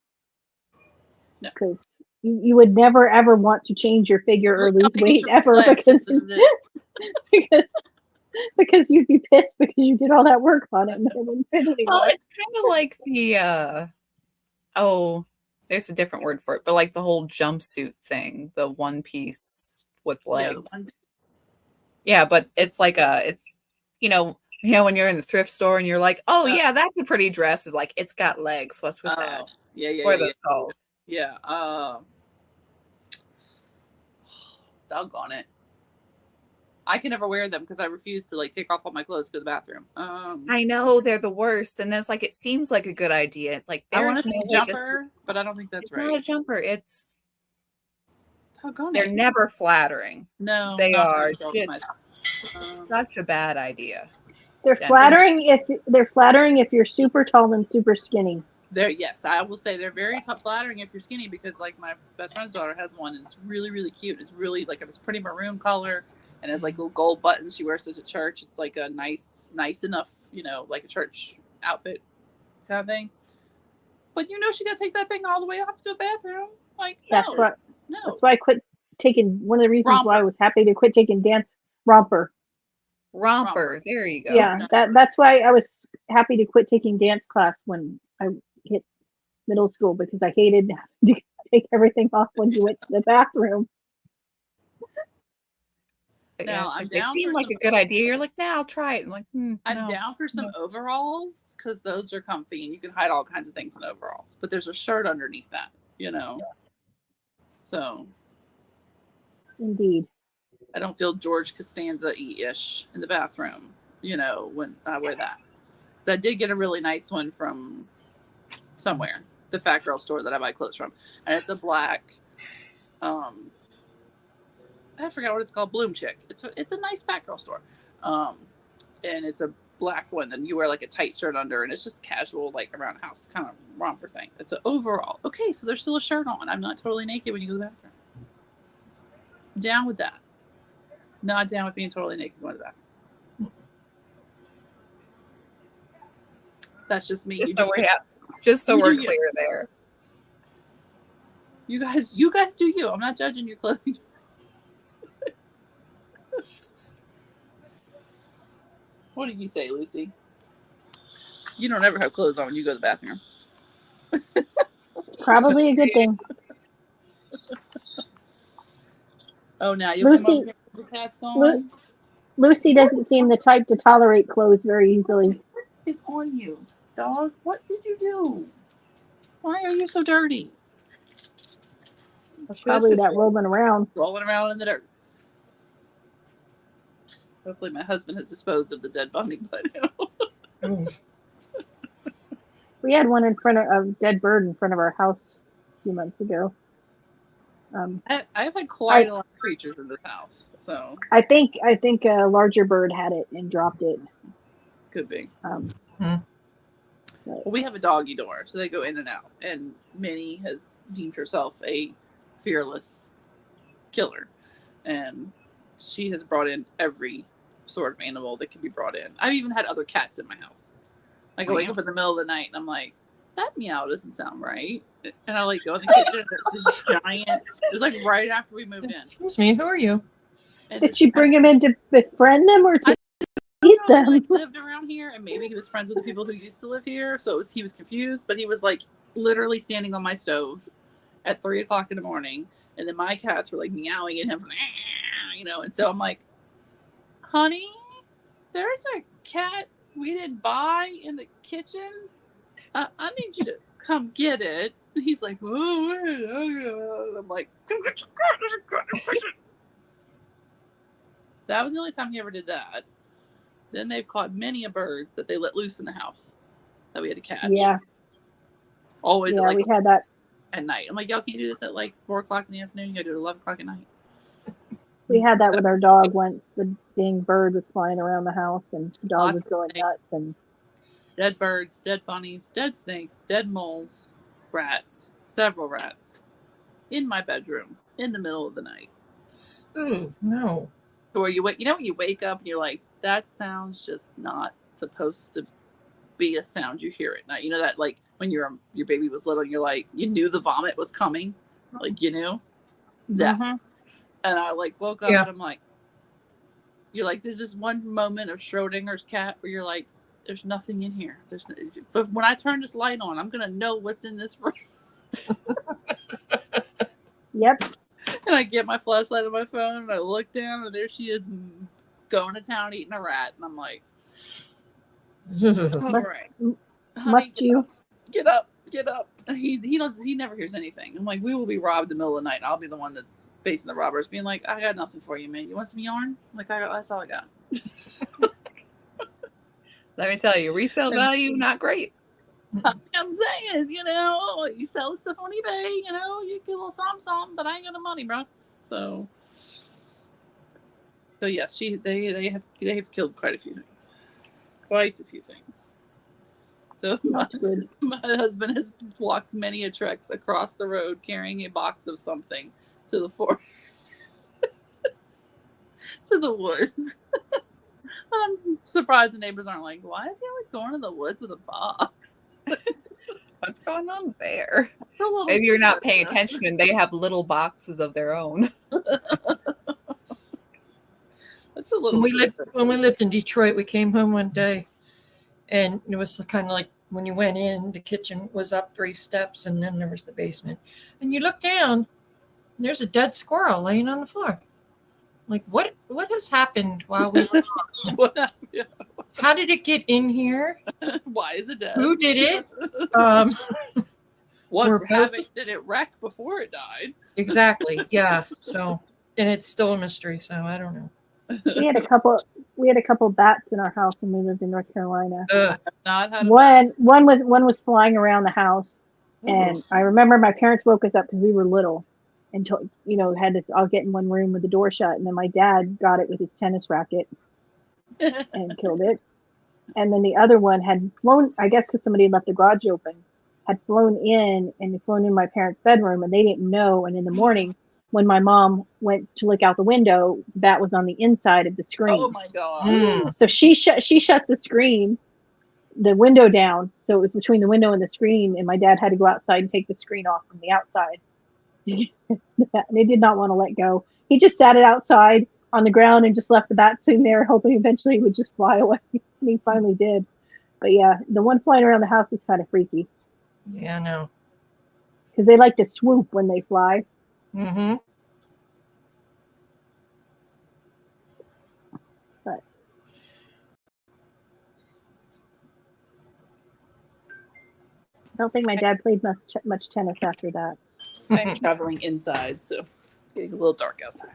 because you would never ever want to change your figure or lose weight ever because you'd be pissed because you did all that work on it and it wouldn't fit anymore. Well, it's kind of like the there's a different word for it, but like the whole jumpsuit thing, the one piece with legs. Yeah, but it's like it's when you're in the thrift store and you're like, oh yeah, that's a pretty dress. Is like it's got legs. What's with that? Yeah. What are those called? Yeah. Doggone it. I can never wear them because I refuse to like take off all my clothes to go to the bathroom. I know they're the worst, and it's like it seems like a good idea. It's like I want to say jumper, but I don't think that's right. Not a jumper. It's doggone they're it. never flattering. No, they are just such a bad idea. They're flattering if you're super tall and super skinny. Yes, I will say they're very flattering if you're skinny, because like my best friend's daughter has one and it's really, really cute. It's really like it's pretty maroon color and has like little gold buttons she wears to church. It's like a nice enough, like a church outfit kind of thing. But she got to take that thing all the way off to go to the bathroom. Like That's why I quit taking. One of the reasons why I was happy to quit taking dance romper. There you go. Yeah, that's why I was happy to quit taking dance class when I hit middle school, because I hated to take everything off when you went to the bathroom. Now, they seem like a good idea. You're like, I'll try it. I'm like, I'm down for some overalls, because those are comfy and you can hide all kinds of things in overalls. But there's a shirt underneath that, So. Indeed. I don't feel George Costanza-ish in the bathroom, when I wear that. So I did get a really nice one from somewhere, the Fat Girl store that I buy clothes from. And it's a black, I forgot what it's called, Bloom Chick. It's a nice Fat Girl store. And it's a black one, and you wear like a tight shirt under, and it's just casual, like around the house kind of romper thing. It's an overall. Okay, so there's still a shirt on. I'm not totally naked when you go to the bathroom. Down with that. Not down with being totally naked going to the bathroom. That's just me. Just so we're clear there. You guys do you. I'm not judging your clothing. What do you say, Lucy? You don't ever have clothes on when you go to the bathroom. It's probably a good thing. Oh, now you Lucy, come over the cat's going. Lucy doesn't seem the type to tolerate clothes very easily. What is on you? dog, what did you do? Why are you so dirty? Well, she was Probably just that rolling around. Rolling around in the dirt. Hopefully my husband has disposed of the dead bunny by now. Ooh. We had one in front of a dead bird in front of our house a few months ago. I've had quite a lot of creatures in this house, so I think a larger bird had it and dropped it. could be. But Well, we have a doggy door, so they go in and out. And Minnie has deemed herself a fearless killer, and she has brought in every sort of animal that can be brought in. I've even had other cats in my house. Like I wake up in the middle of the night and I'm like, that meow doesn't sound right. And I like go in the kitchen and there's this giant. It was like right after we moved in. Excuse me, who are you? And did she bring him in to befriend them or to eat he them? like lived around here, and maybe he was friends with the people who used to live here, so he was confused. But he was like literally standing on my stove at 3:00 in the morning, and then my cats were like meowing at him from, you know. And so I'm like, honey, there's a cat we didn't buy in the kitchen. I need you to come get it. And he's like, oh, I'm like, come get your cat. There's a cat in the kitchen. So that was the only time he ever did that. Then they've caught many a birds that they let loose in the house that we had to catch. Yeah. Always Yeah, at like we had that. at night. I'm like, y'all can't do this at like 4:00 in the afternoon. You gotta do it at 11:00 at night. We had that with our dog once. The dang bird was flying around the house and the dog was Lots of going snakes. nuts. And Dead birds, dead bunnies, dead snakes, dead moles, rats, several rats in my bedroom in the middle of the night. Ooh, no. Or you wake, you know, when you wake up and you're like, that sound's just not supposed to be a sound you hear at night. You know that like when your baby was little, you're like, you knew the vomit was coming, like you knew that. Mhm. And I like woke up Yeah. and I'm like, you're like, there's this one moment of Schrodinger's cat where you're like, there's nothing in here. But when I turn this light on, I'm gonna know what's in this room. Yep. And I get my flashlight on my phone and I look down and there she is going to town eating a rat. And I'm like, all right, honey, Must you? get up. And he never hears anything. I'm like, we will be robbed in the middle of the night. And I'll be the one that's facing the robbers, being like, I got nothing for you, man. You want some yarn? I'm like, that's all I got. Let me tell you, resale value, not great. I'm saying, you know, you sell stuff on eBay, you know, you get a little something, but I ain't got no money, bro. So yes, they have killed quite a few things. So Not good. my husband has walked many a treks across the road carrying a box of something to the forest, to the woods. I'm surprised the neighbors aren't like, why is he always going to the woods with a box? What's going on there? It's a little Maybe you're not paying suspicious. attention and they have little boxes of their own. That's a little. When we lived in Detroit, we came home one day, and it was kind of like when you went in, the kitchen was up 3 steps, and then there was the basement. And you look down, and there's a dead squirrel laying on the floor. Like, what has happened while we were What? How did it get in here? Why is it dead? Who did it? What we're both- havoc did it wreck before it died? Exactly. Yeah. So, and it's still a mystery. So I don't know. We had a couple bats in our house when we lived in North Carolina. Not had a One was flying around the house, and I remember my parents woke us up because we were little, and had us all get in one room with the door shut, and then my dad got it with his tennis racket and killed it. And then the other one had flown, I guess because somebody had left the garage open, had flown in my parents' bedroom, and they didn't know. And in the morning, when my mom went to look out the window, the bat was on the inside of the screen. Oh my god! Mm. So she shut the window down, so it was between the window and the screen, and my dad had to go outside and take the screen off from the outside. They did not want to let go. He just sat it outside on the ground and just left the bat sitting there, hoping eventually it would just fly away. And he finally did. But yeah, the one flying around the house is kind of freaky Yeah. No. because they like to swoop when they fly. Mm-hmm. But don't think my dad played much tennis after that. I'm traveling inside, so it's getting a little dark outside.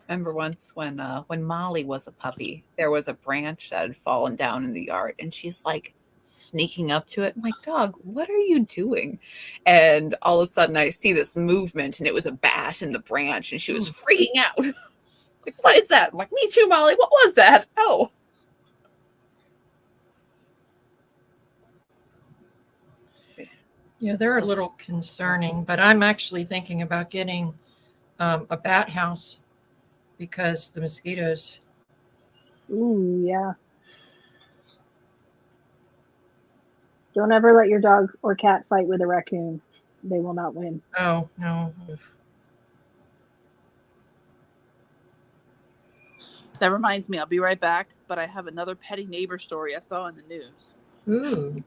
Remember once when Molly was a puppy, there was a branch that had fallen down in the yard, and she's like sneaking up to it. I'm like, dog, what are you doing? And all of a sudden I see this movement, and it was a bat in the branch, and she was freaking out. Like, what is that? I'm like, me too, Molly. What was that? Oh. Yeah, they're a little concerning, but I'm actually thinking about getting a bat house because the mosquitoes. Ooh, yeah. Don't ever let your dog or cat fight with a raccoon. They will not win. Oh, no. That reminds me, I'll be right back, but I have another petty neighbor story I saw in the news. Ooh.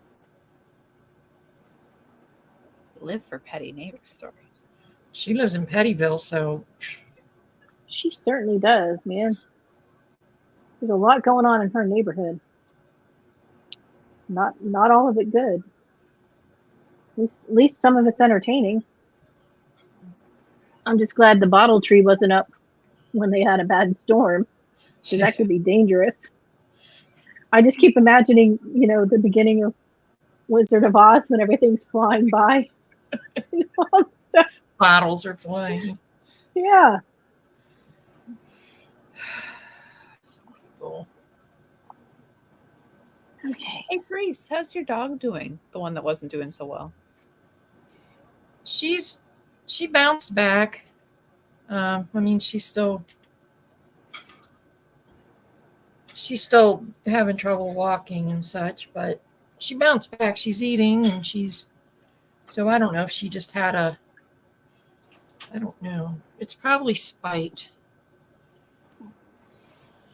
Live for petty neighbor stories. She lives in Pettyville, so. She certainly does, man. There's a lot going on in her neighborhood. Not all of it good. At least some of it's entertaining. I'm just glad the bottle tree wasn't up when they had a bad storm, because that could be dangerous. I just keep imagining, the beginning of Wizard of Oz when everything's flying by. All the stuff. Bottles are flying. Yeah. Some people. Okay. Hey, Therese, how's your dog doing? The one that wasn't doing so well. She bounced back. I mean, she's still having trouble walking and such, but she bounced back. She's eating, and so I don't know if she just had I don't know. It's probably spite.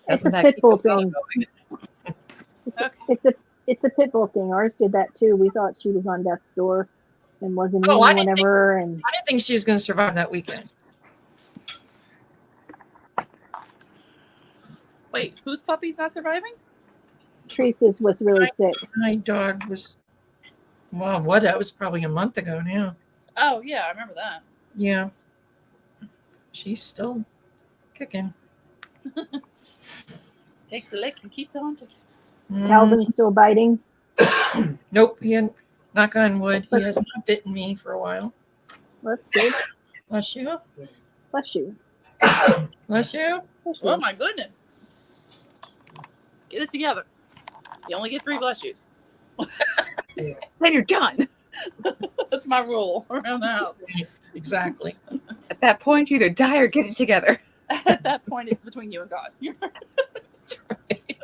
It's a Doesn't that pit keep bull us all thing. going? It's a pit bull thing. Ours did that too. We thought she was on death's door and wasn't Oh, eating whenever. And I didn't think she was going to survive that weekend. Wait, whose puppy's not surviving? Teresa's was really sick. My dog was, well, that was probably a month ago now. Oh, yeah, I remember that. Yeah. She's still kicking. Takes a lick and keeps on. Calvin's still biting. Nope. Knock on wood. He has not bitten me for a while. That's good. Bless you. Bless you. Bless you. Bless Oh, you. my goodness. Get it together. You only get 3 bless yous. Then you're done. That's my rule around the house. Exactly. At that point, you either die or get it together. At that point, it's between you and God. That's right.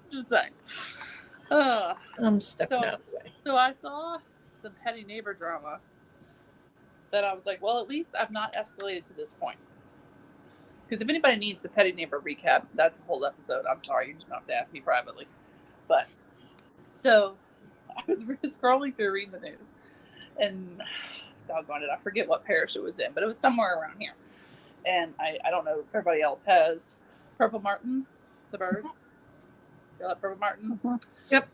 Just saying. I'm stepping out of the way. So I saw some petty neighbor drama that I was like, well, at least I've not escalated to this point. Because if anybody needs the petty neighbor recap, that's a whole episode. I'm sorry, you just don't have to ask me privately. But so I was scrolling through reading the news, and doggone it, I forget what parish it was in, but it was somewhere around here. And I don't know if everybody else has purple martins, the birds. You have purple martins? Mhm. Yep.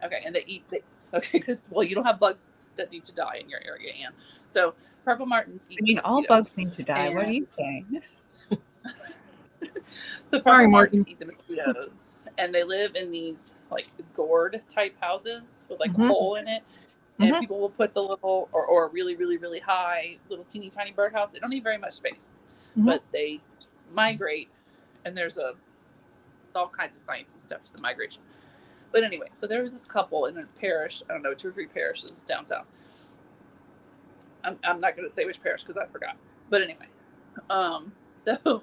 Okay, and okay, because you don't have bugs that need to die in your area, Anne. So purple martins eat. I mean, all mosquitoes. bugs need to die. What are you saying? So Sorry, purple Martin. martins eat the mosquitoes, and they live in these like gourd type houses with like a Mhm. hole in it. And Mhm. people will put the little or a really, really, really high little teeny tiny birdhouse. They don't need very much space, Mhm. but they migrate, and there's all kinds of science and stuff to the migration. But anyway, so there was this couple in a parish, I don't know, 2 or 3 parishes down south. I'm not going to say which parish because I forgot. But anyway, so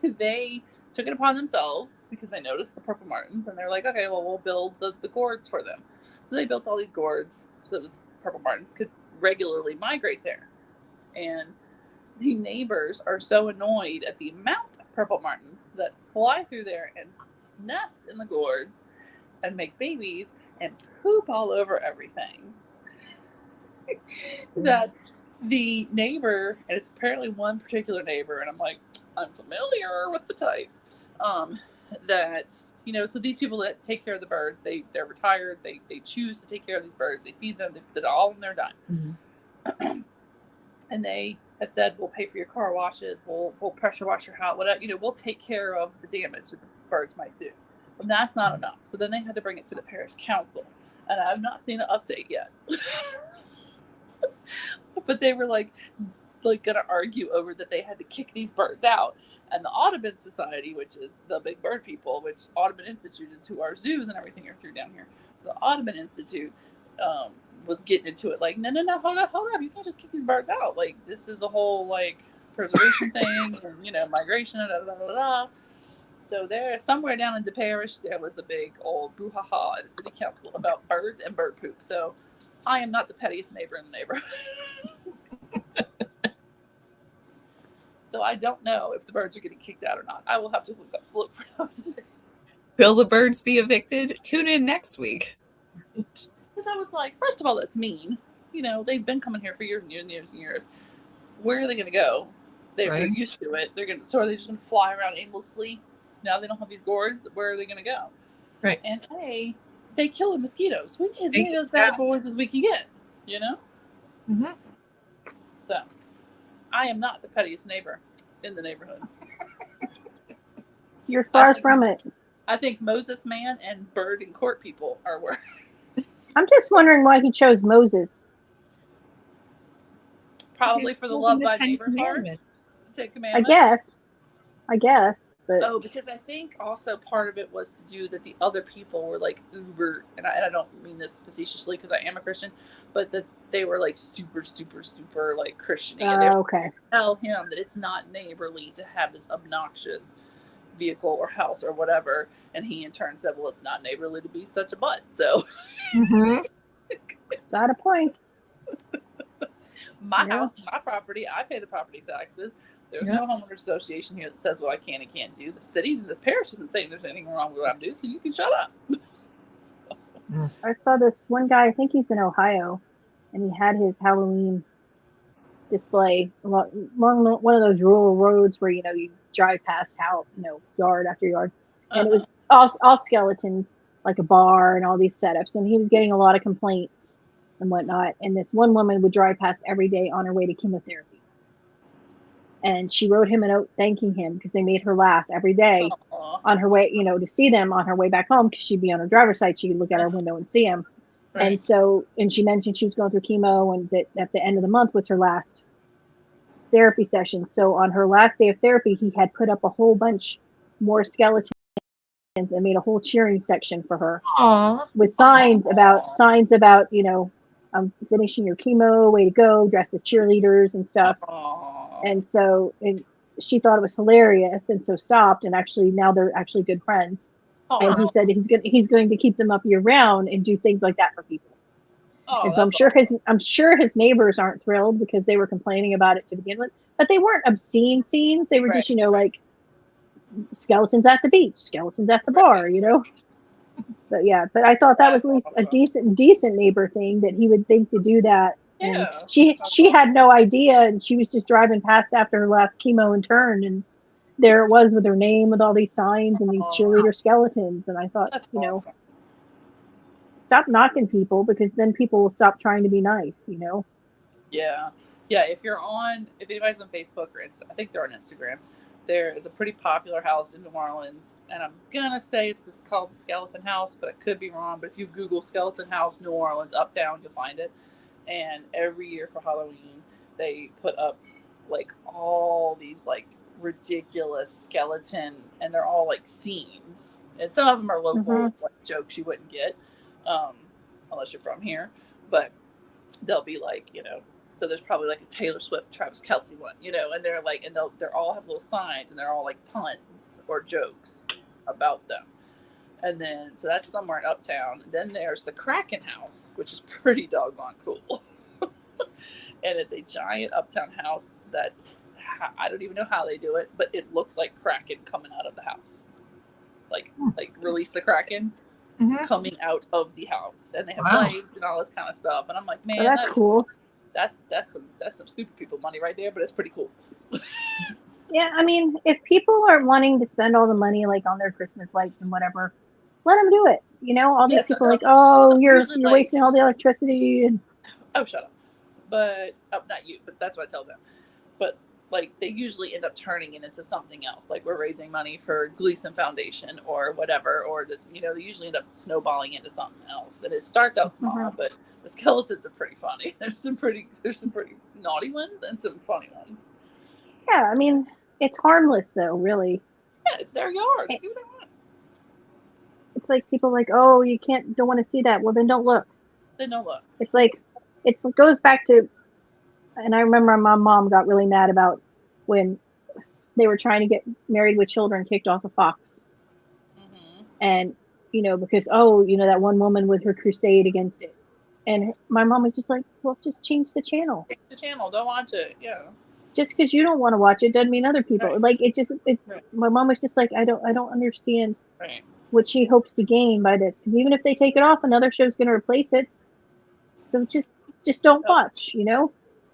they took it upon themselves because they noticed the purple martins, and they're like, okay, well, we'll build the gourds for them. So they built all these gourds so that the purple martins could regularly migrate there. And the neighbors are so annoyed at the amount of purple martins that fly through there and nest in the gourds and make babies and poop all over everything that the neighbor, and it's apparently one particular neighbor, and I'm like, I'm familiar with the type, that So these people that take care of the birds, they're retired. They choose to take care of these birds. They feed them. They did it all, and they're done. Mm-hmm. And they have said, we'll pay for your car washes. We'll pressure wash your house. Whatever. We'll take care of the damage that the birds might do. But that's not enough. So then they had to bring it to the parish council, and I have not seen an update yet. But they were like gonna argue over that they had to kick these birds out. And the Audubon Society, which is the big bird people, which Audubon Institute is who our zoos and everything are through down here. So the Audubon Institute was getting into it like, no, hold up. You can't just kick these birds out. Like, this is a whole, like, preservation thing, and, migration, So there, somewhere down in the parish, there was a big old brouhaha at the city council about birds and bird poop. So I am not the pettiest neighbor in the neighborhood. So I don't know if the birds are getting kicked out or not. I will have to look for them today. Will the birds be evicted? Tune in next week. Because I was like, first of all, that's mean. They've been coming here for years and years and years and years. Where are they going to go? They're used to it. So are they just going to fly around aimlessly? Now they don't have these gourds. Where are they going to go? Right. And they kill the mosquitoes. We need as many of those bad boys as we can get. Mm-hmm. So I am not the pettiest neighbor in the neighborhood. You're far from it. I think Moses Man and bird and court people are worse. I'm just wondering why he chose Moses. Probably for the love thy neighbor part. Ten Commandments. I guess. But because I think also part of it was to do that the other people were like uber, and I don't mean this facetiously because I am a Christian, but that they were like super, super, super like Christian. Okay. Tell him that it's not neighborly to have this obnoxious vehicle or house or whatever, and he in turn said, well, it's not neighborly to be such a butt. So got a point. My house, my property, I pay the property taxes. There's no homeowners association here that says what I can and can't do. The city, the parish isn't saying there's anything wrong with what I'm doing, so you can shut up. I saw this one guy, I think he's in Ohio, and he had his Halloween display along one of those rural roads where, you drive past yard after yard. And it was all skeletons, like a bar and all these setups. And he was getting a lot of complaints and whatnot. And this one woman would drive past every day on her way to chemotherapy. And she wrote him a note thanking him because they made her laugh every day on her way, to see them on her way back home, because she'd be on her driver's side. She could look out her window and see him. Right. And she mentioned she was going through chemo, and that at the end of the month was her last therapy session. So on her last day of therapy, he had put up a whole bunch more skeletons and made a whole cheering section for her. Aww. With signs about, I'm finishing your chemo, way to go, dressed as cheerleaders and stuff. Aww. And so she thought it was hilarious, and so stopped. And actually, now they're actually good friends. Aww. And he said he's going to keep them up year round and do things like that for people. Oh, and so I'm sure his neighbors aren't thrilled because they were complaining about it to begin with. But they weren't obscene scenes. They were just, like skeletons at the beach, skeletons at the bar, But yeah, but I thought that was at least awesome. a decent neighbor thing that he would think to do that. And she had no idea, and she was just driving past after her last chemo and turned, and there it was with her name with all these signs and these cheerleader skeletons. And I thought, that's awesome. Stop knocking people, because then people will stop trying to be nice, Yeah. If anybody's on Facebook or I think they're on Instagram, there is a pretty popular house in New Orleans, and I'm gonna say it's called the Skeleton House, but I could be wrong. But if you Google Skeleton House New Orleans Uptown, you'll find it. And every year for Halloween, they put up like all these like ridiculous skeleton, and they're all like scenes, and some of them are local like jokes you wouldn't get unless you're from here, but they'll be like, so there's probably like a Taylor Swift, Travis Kelce one, and they're like, and they're all have little signs, and they're all like puns or jokes about them. And then, so that's somewhere in Uptown. Then there's the Kraken House, which is pretty doggone cool. And it's a giant Uptown house that I don't even know how they do it, but it looks like Kraken coming out of the house. Like release the Kraken coming out of the house. And they have blades and all this kind of stuff. And I'm like, man, that's cool. That's some stupid people money right there, but it's pretty cool. Yeah, I mean, if people are wanting to spend all the money like on their Christmas lights and whatever, let them do it. You know, all these Yes, people are like, oh, you're usually, you're like- wasting all the electricity and Oh, shut up. But not you, but that's what I tell them. But like they usually end up turning it into something else. Like we're raising money for Gleason Foundation or whatever, or just they usually end up snowballing into something else. And it starts out small, but the skeletons are pretty funny. There's some pretty naughty ones and some funny ones. yeah, I mean, it's harmless though, really. Yeah, it's their yard. Do what they want. It's like people are like, oh, you don't want to see that. Well, then don't look. They don't look. It's like it goes back to, and I remember my mom got really mad about when they were trying to get Married with Children kicked off of Fox. Mm-hmm. And, because, that one woman with her crusade against it. And my mom was just like, well, just change the channel. Change the channel. Don't watch it. Yeah. Just because you don't want to watch it doesn't mean other people. Right. Like, Right. My mom was just like, I don't understand Right. what she hopes to gain by this. Because even if they take it off, another show's going to replace it. So just don't watch,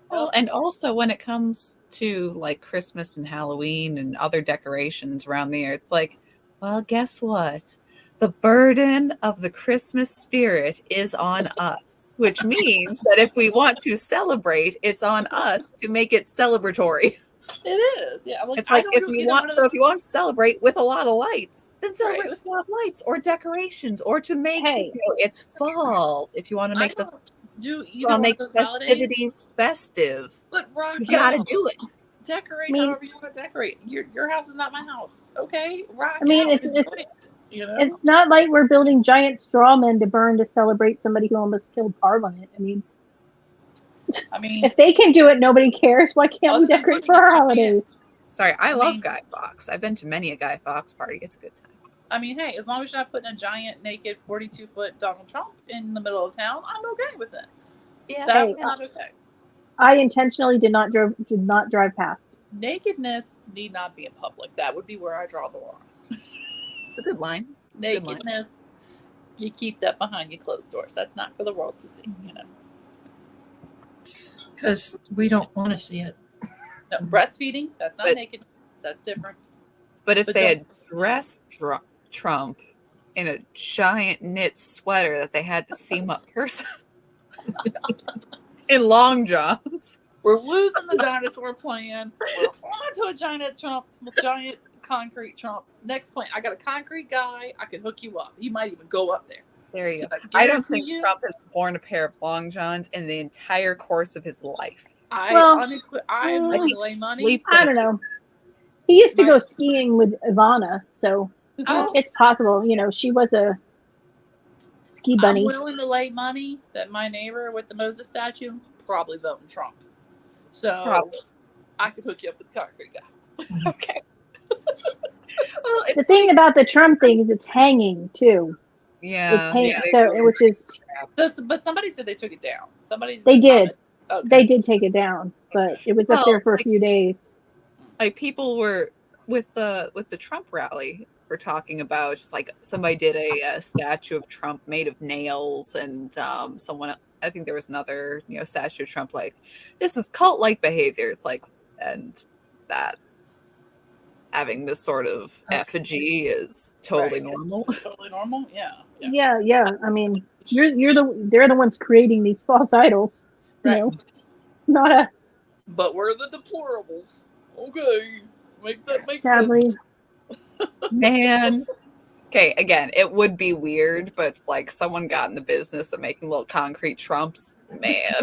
Well, and also when it comes to like Christmas and Halloween and other decorations around the year, it's like, well, guess what? The burden of the Christmas spirit is on us, which means that if we want to celebrate, it's on us to make it celebratory. It is. Yeah. It's like if you want to celebrate with a lot of lights, then celebrate with a lot of lights or decorations, or to make it's fall. If you want to make make festivities festive, but rock you gotta do it. Decorate however you want to decorate. Your house is not my house, okay? Rock. I mean, it's it's not like we're building giant straw men to burn to celebrate somebody who almost killed Parliament. I mean, if they can do it, nobody cares. Why can't we decorate for our holidays? Sorry, I love Guy Fawkes. I've been to many a Guy Fawkes party. It's a good time. I mean, hey, as long as you're not putting a giant, naked, 42-foot Donald Trump in the middle of town, I'm okay with it. Yeah, that's not okay. I intentionally did not drive past. Nakedness need not be in public. That would be where I draw the line. It's a good line. Nakedness, you keep that behind your closed doors. That's not for the world to see, Because we don't want to see it. No, breastfeeding, that's not nakedness. That's different. But if they had dressed Trump in a giant knit sweater that they had to seam up person in long johns. We're losing the dinosaur plan. We're on to a giant concrete Trump. Next plan. I got a concrete guy. I can hook you up. He might even go up there. There you go. I don't think Trump has worn a pair of long johns in the entire course of his life. I'm willing to lay money. I don't know. He used to go skiing with Ivana, so it's possible. She was a ski bunny. I'm willing to lay money that my neighbor with the Moses statue probably voting Trump. So I could hook you up with the concrete guy. Okay. Well, the thing about the Trump thing is it's hanging too. Yeah. It's hanging, which is. But somebody said they took it down. They did. Okay. They did take it down, but it was up there for a few days. Like people were with the Trump rally. We're talking about just like somebody did a statue of Trump made of nails, and someone. I think there was another statue of Trump. Like, this is cult-like behavior. It's like, and that having this sort of effigy is totally normal. Totally normal. Yeah. Yeah. I mean, they're the ones creating these false idols. Not us. But we're the deplorables. Okay, make Sadly. sense. Man. Okay, again, it would be weird, but it's like someone got in the business of making little concrete Trumps. Man.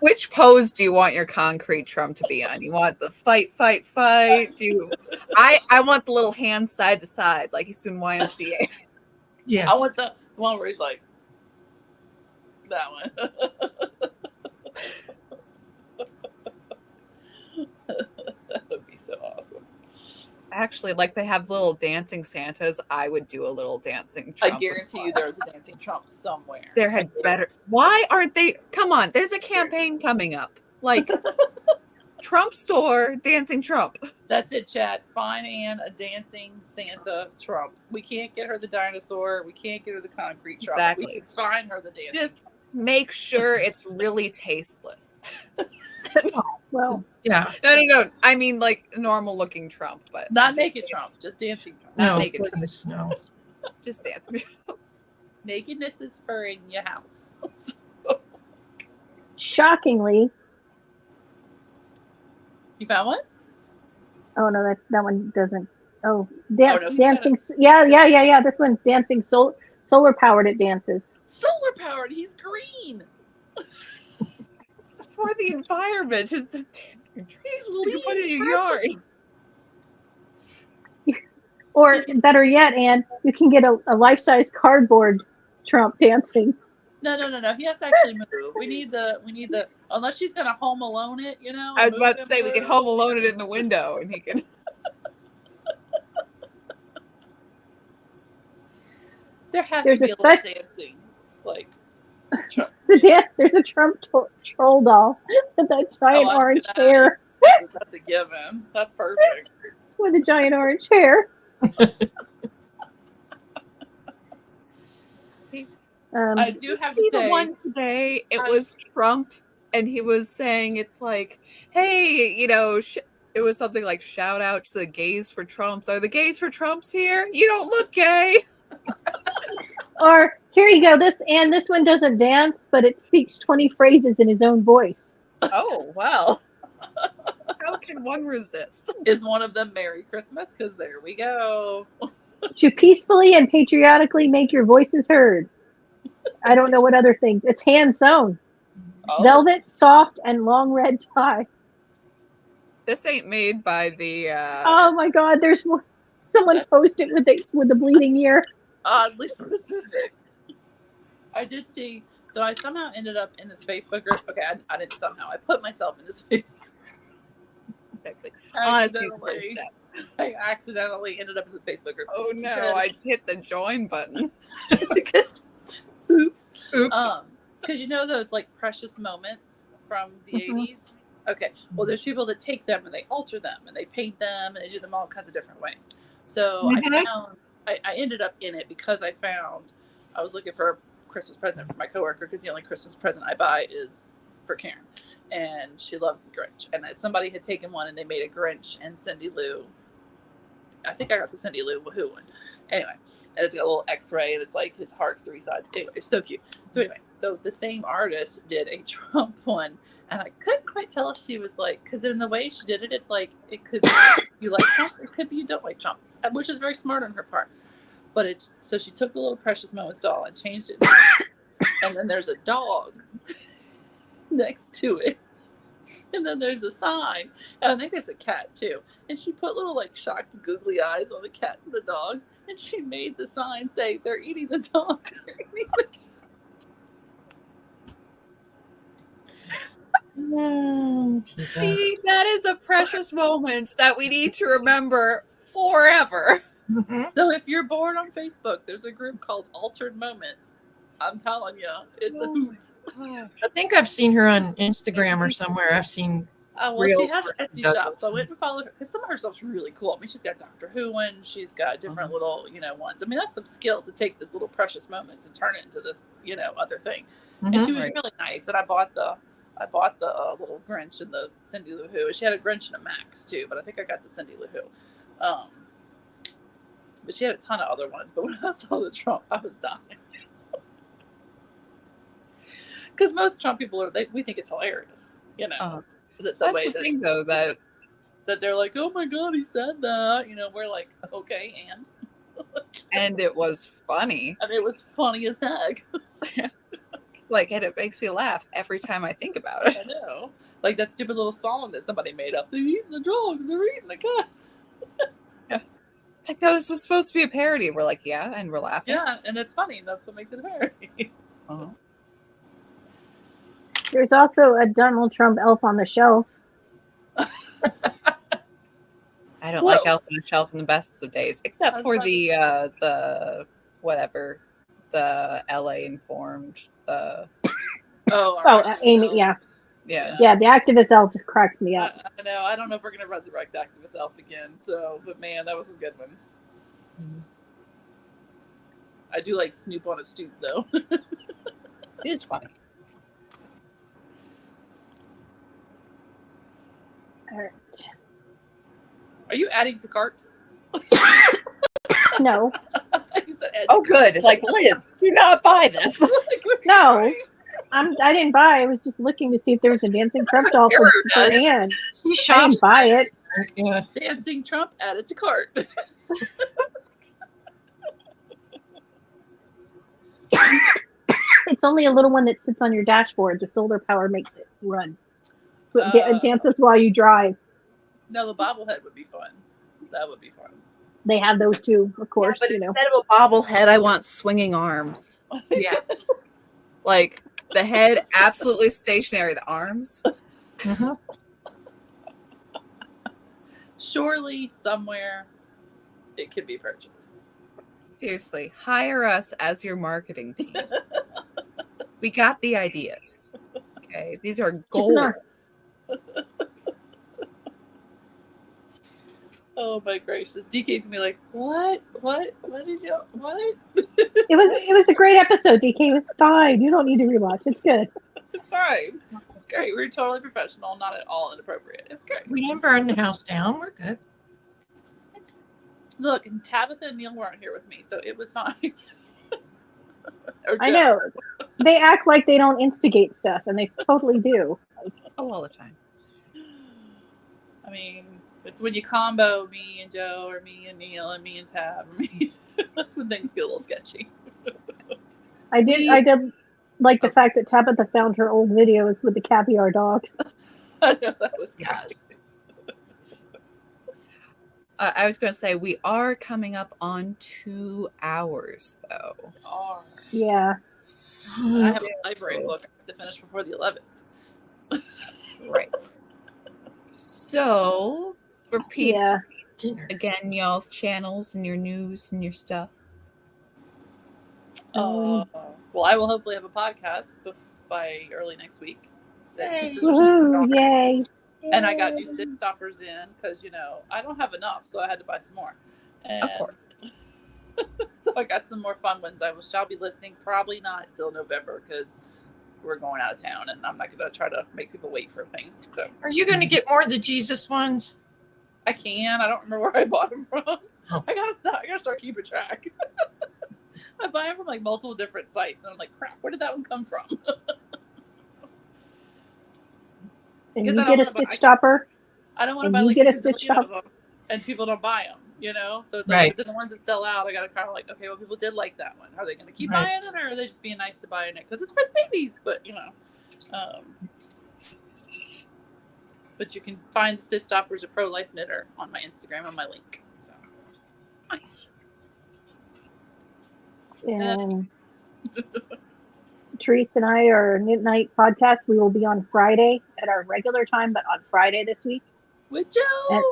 Which pose do you want your concrete Trump to be on? You want the fight? I want the little hands side to side, like he's doing YMCA. Yeah. I want the one where he's like, that one. That would be so awesome. Actually, like they have little dancing Santas. I would do a little dancing Trump. I guarantee you there's a dancing Trump somewhere. There had better. Why aren't they? Come on, there's a campaign coming up. Like Trump store, dancing Trump. That's it, chat. Find Anne a dancing Santa Trump. We can't get her the dinosaur. We can't get her the concrete Trump. Exactly. We can find her the dancing. Just make sure it's really tasteless. Well, Yeah. No. I mean, like normal looking Trump, but Not just naked Trump, just dancing Trump. Not No, naked Trump. please, no. Just dancing. Nakedness is for in your house. shockingly, You found one? oh no, that one doesn't. Oh, no, he's dancing. Yeah. This one's dancing. Solar powered. It dances. Solar powered. He's green. It's for the environment. Just the dancing. He's You can put it in your leaves. yard. Or better yet, Anne, you can get a life size cardboard Trump dancing. No. He has to actually move. We need the. Unless she's gonna home alone it, you know. I was and about move to say we could him. home alone it in the window, and he can. There has There's to be a a little special- dancing, like. There's a Trump troll doll with that giant I like orange that. hair. That's a given. That's perfect. With a giant orange hair. I do have to See say, the one today. It was Trump, and he was saying it's like, hey, you know, it was something like shout out to the gays for Trumps. Are the gays for Trumps here? You don't look gay. Or here you go. This one doesn't dance, but it speaks 20 phrases in his own voice. Oh well. How can one resist? is one of them Merry Christmas? Because there we go. To peacefully and patriotically make your voices heard. I don't know what other things. It's hand sewn. Oh, Velvet, soft, and long red tie. This ain't made by the. Oh my God! There's more. Someone posted with the bleeding ear. oddly specific. I did see. So I somehow ended up in this Facebook group. Okay, I didn't somehow. I put myself in this Facebook. Exactly. Accidentally, Honestly, the first step. I accidentally ended up in this Facebook group. Oh no! I hit the join button. Because, oops. Oops. Because you know those like precious moments from the Mhm. 80s? Okay. Well, there's people that take them and they alter them and they paint them and they do them all kinds of different ways. So I ended up in it because I was looking for a Christmas present for my coworker because the only Christmas present I buy is for Karen. And she loves the Grinch. And somebody had taken one and they made a Grinch and Cindy Lou. I think I got the Cindy Lou Woohoo one. Anyway, and it's got a little X-ray and it's like his heart's 3 sides. Anyway, it's so cute. So anyway, so the same artist did a Trump one, and I couldn't quite tell if she was like, because in the way she did it, it's like it could be you like Trump, it could be you don't like Trump, which is very smart on her part. But so she took the little Precious Moments doll and changed it, and then there's a dog next to it. And then there's a sign. And I think there's a cat too. And she put little like shocked googly eyes on the cats and the dogs. And she made the sign say, they're eating the dogs. They're eating the cats. See, that is a precious moment that we need to remember forever. Mm-hmm. So if you're bored on Facebook, there's a group called Altered Moments. I'm telling you, it's a hoot. I think I've seen her on Instagram or somewhere. I've seen. Well, she Reels has where an she Etsy does shop, it. so I went and followed her because some of her stuff's really cool. I mean, she's got Doctor Who one, she's got different little, ones. I mean, that's some skill to take this little precious moments and turn it into this, other thing. And she was really nice. And I bought the little Grinch and the Cindy Lou Who. She had a Grinch and a Max too, but I think I got the Cindy Lou Who. But she had a ton of other ones. But when I saw the Trump, I was dying. Because most Trump people we think it's hilarious, That's the thing, though, that they're like, oh my God, he said that. We're like, okay, and it was funny. And it was funny as heck. And it makes me laugh every time I think about it. I know. Like that stupid little song that somebody made up. They're eating the dogs, they're eating the cat. It's like, that was just supposed to be a parody. We're like, yeah, and we're laughing. Yeah, and it's funny. That's what makes it a parody. Uh-huh. There's also a Donald Trump elf on the shelf. I don't like Elf on the Shelf in the best of days, except for the whatever, the LA informed. Amy, yeah. Yeah. Yeah, the activist elf cracks me up. I know. I don't know if we're going to resurrect Activist Elf again. But man, that was some good ones. Mm-hmm. I do like Snoop on a Stoop, though. It is funny. All right. Are you adding to cart? No, I thought you said add to Oh, cart. good. It's like, Liz, do not buy this. Like, what are you No. doing? I didn't buy. I was just looking to see if there was a dancing Trump doll for Sarah does. Anne. She I didn't shops. buy it. Yeah. Dancing Trump added to cart. It's only a little one that sits on your dashboard. The solar power makes it run. So it Oh. dances while you drive. No, the bobblehead would be fun. That would be fun. They have those too, of course. But you know. instead of a bobblehead, I want swinging arms. Yeah. Like the head absolutely stationary, the arms. Mhm. Surely somewhere it could be purchased. Seriously, hire us as your marketing team. We got the ideas. Okay, these are Just goals. not. Oh my gracious. DK's gonna be like, what? What did you what? It was a great episode, DK. It was fine. You don't need to rewatch. It's good. It's fine. It's great. We're totally professional, not at all inappropriate. It's great. We didn't burn the house down. We're good. Look, and Tabitha and Neil weren't here with me, so it was fine. Or I Jeff. know. They act like they don't instigate stuff, and they totally do. Oh, all the time. I mean, it's when you combo me and Joe, or me and Neil, and me and Tab, or me. That's when things get a little sketchy. I did like the fact that Tabitha found her old videos with the caviar dogs. I know that was great. Yes. I was going to say we are coming up on 2 hours, though. Oh, Yeah. I have a library book I have to finish before the 11th. Right. So, repeat Yeah. Dinner. again y'all's channels and your news and your stuff. Well, I will hopefully have a podcast by early next week. Yay. Woohoo! Yay! And I got new stitch stoppers in because, I don't have enough, so I had to buy some more. And Of course. so I got some more fun ones. Shall be listening probably not till November because we're going out of town, and I'm not going to try to make people wait for things. So Are you going to get more of the Jesus ones? I can. I don't remember where I bought them from. Oh. I gotta start keeping track. I buy them from like multiple different sites, and I'm like, crap, where did that one come from? And Because you I don't get a wanna buy- stitch stopper. I don't want to And buy you like get a a stitch gazillion of them, and people don't buy them. So it's like Right. but then the ones that sell out, I gotta kind of like, okay, well, people did like that one. Are they gonna keep Right. buying it, or are they just being nice to buying it because it's for the babies? But but you can find stitch stoppers at Pro Life Knitter on my Instagram on my link. So nice. And Therese and I are Knit Nite podcast. We will be on Friday at our regular time, but on Friday this week With Joe.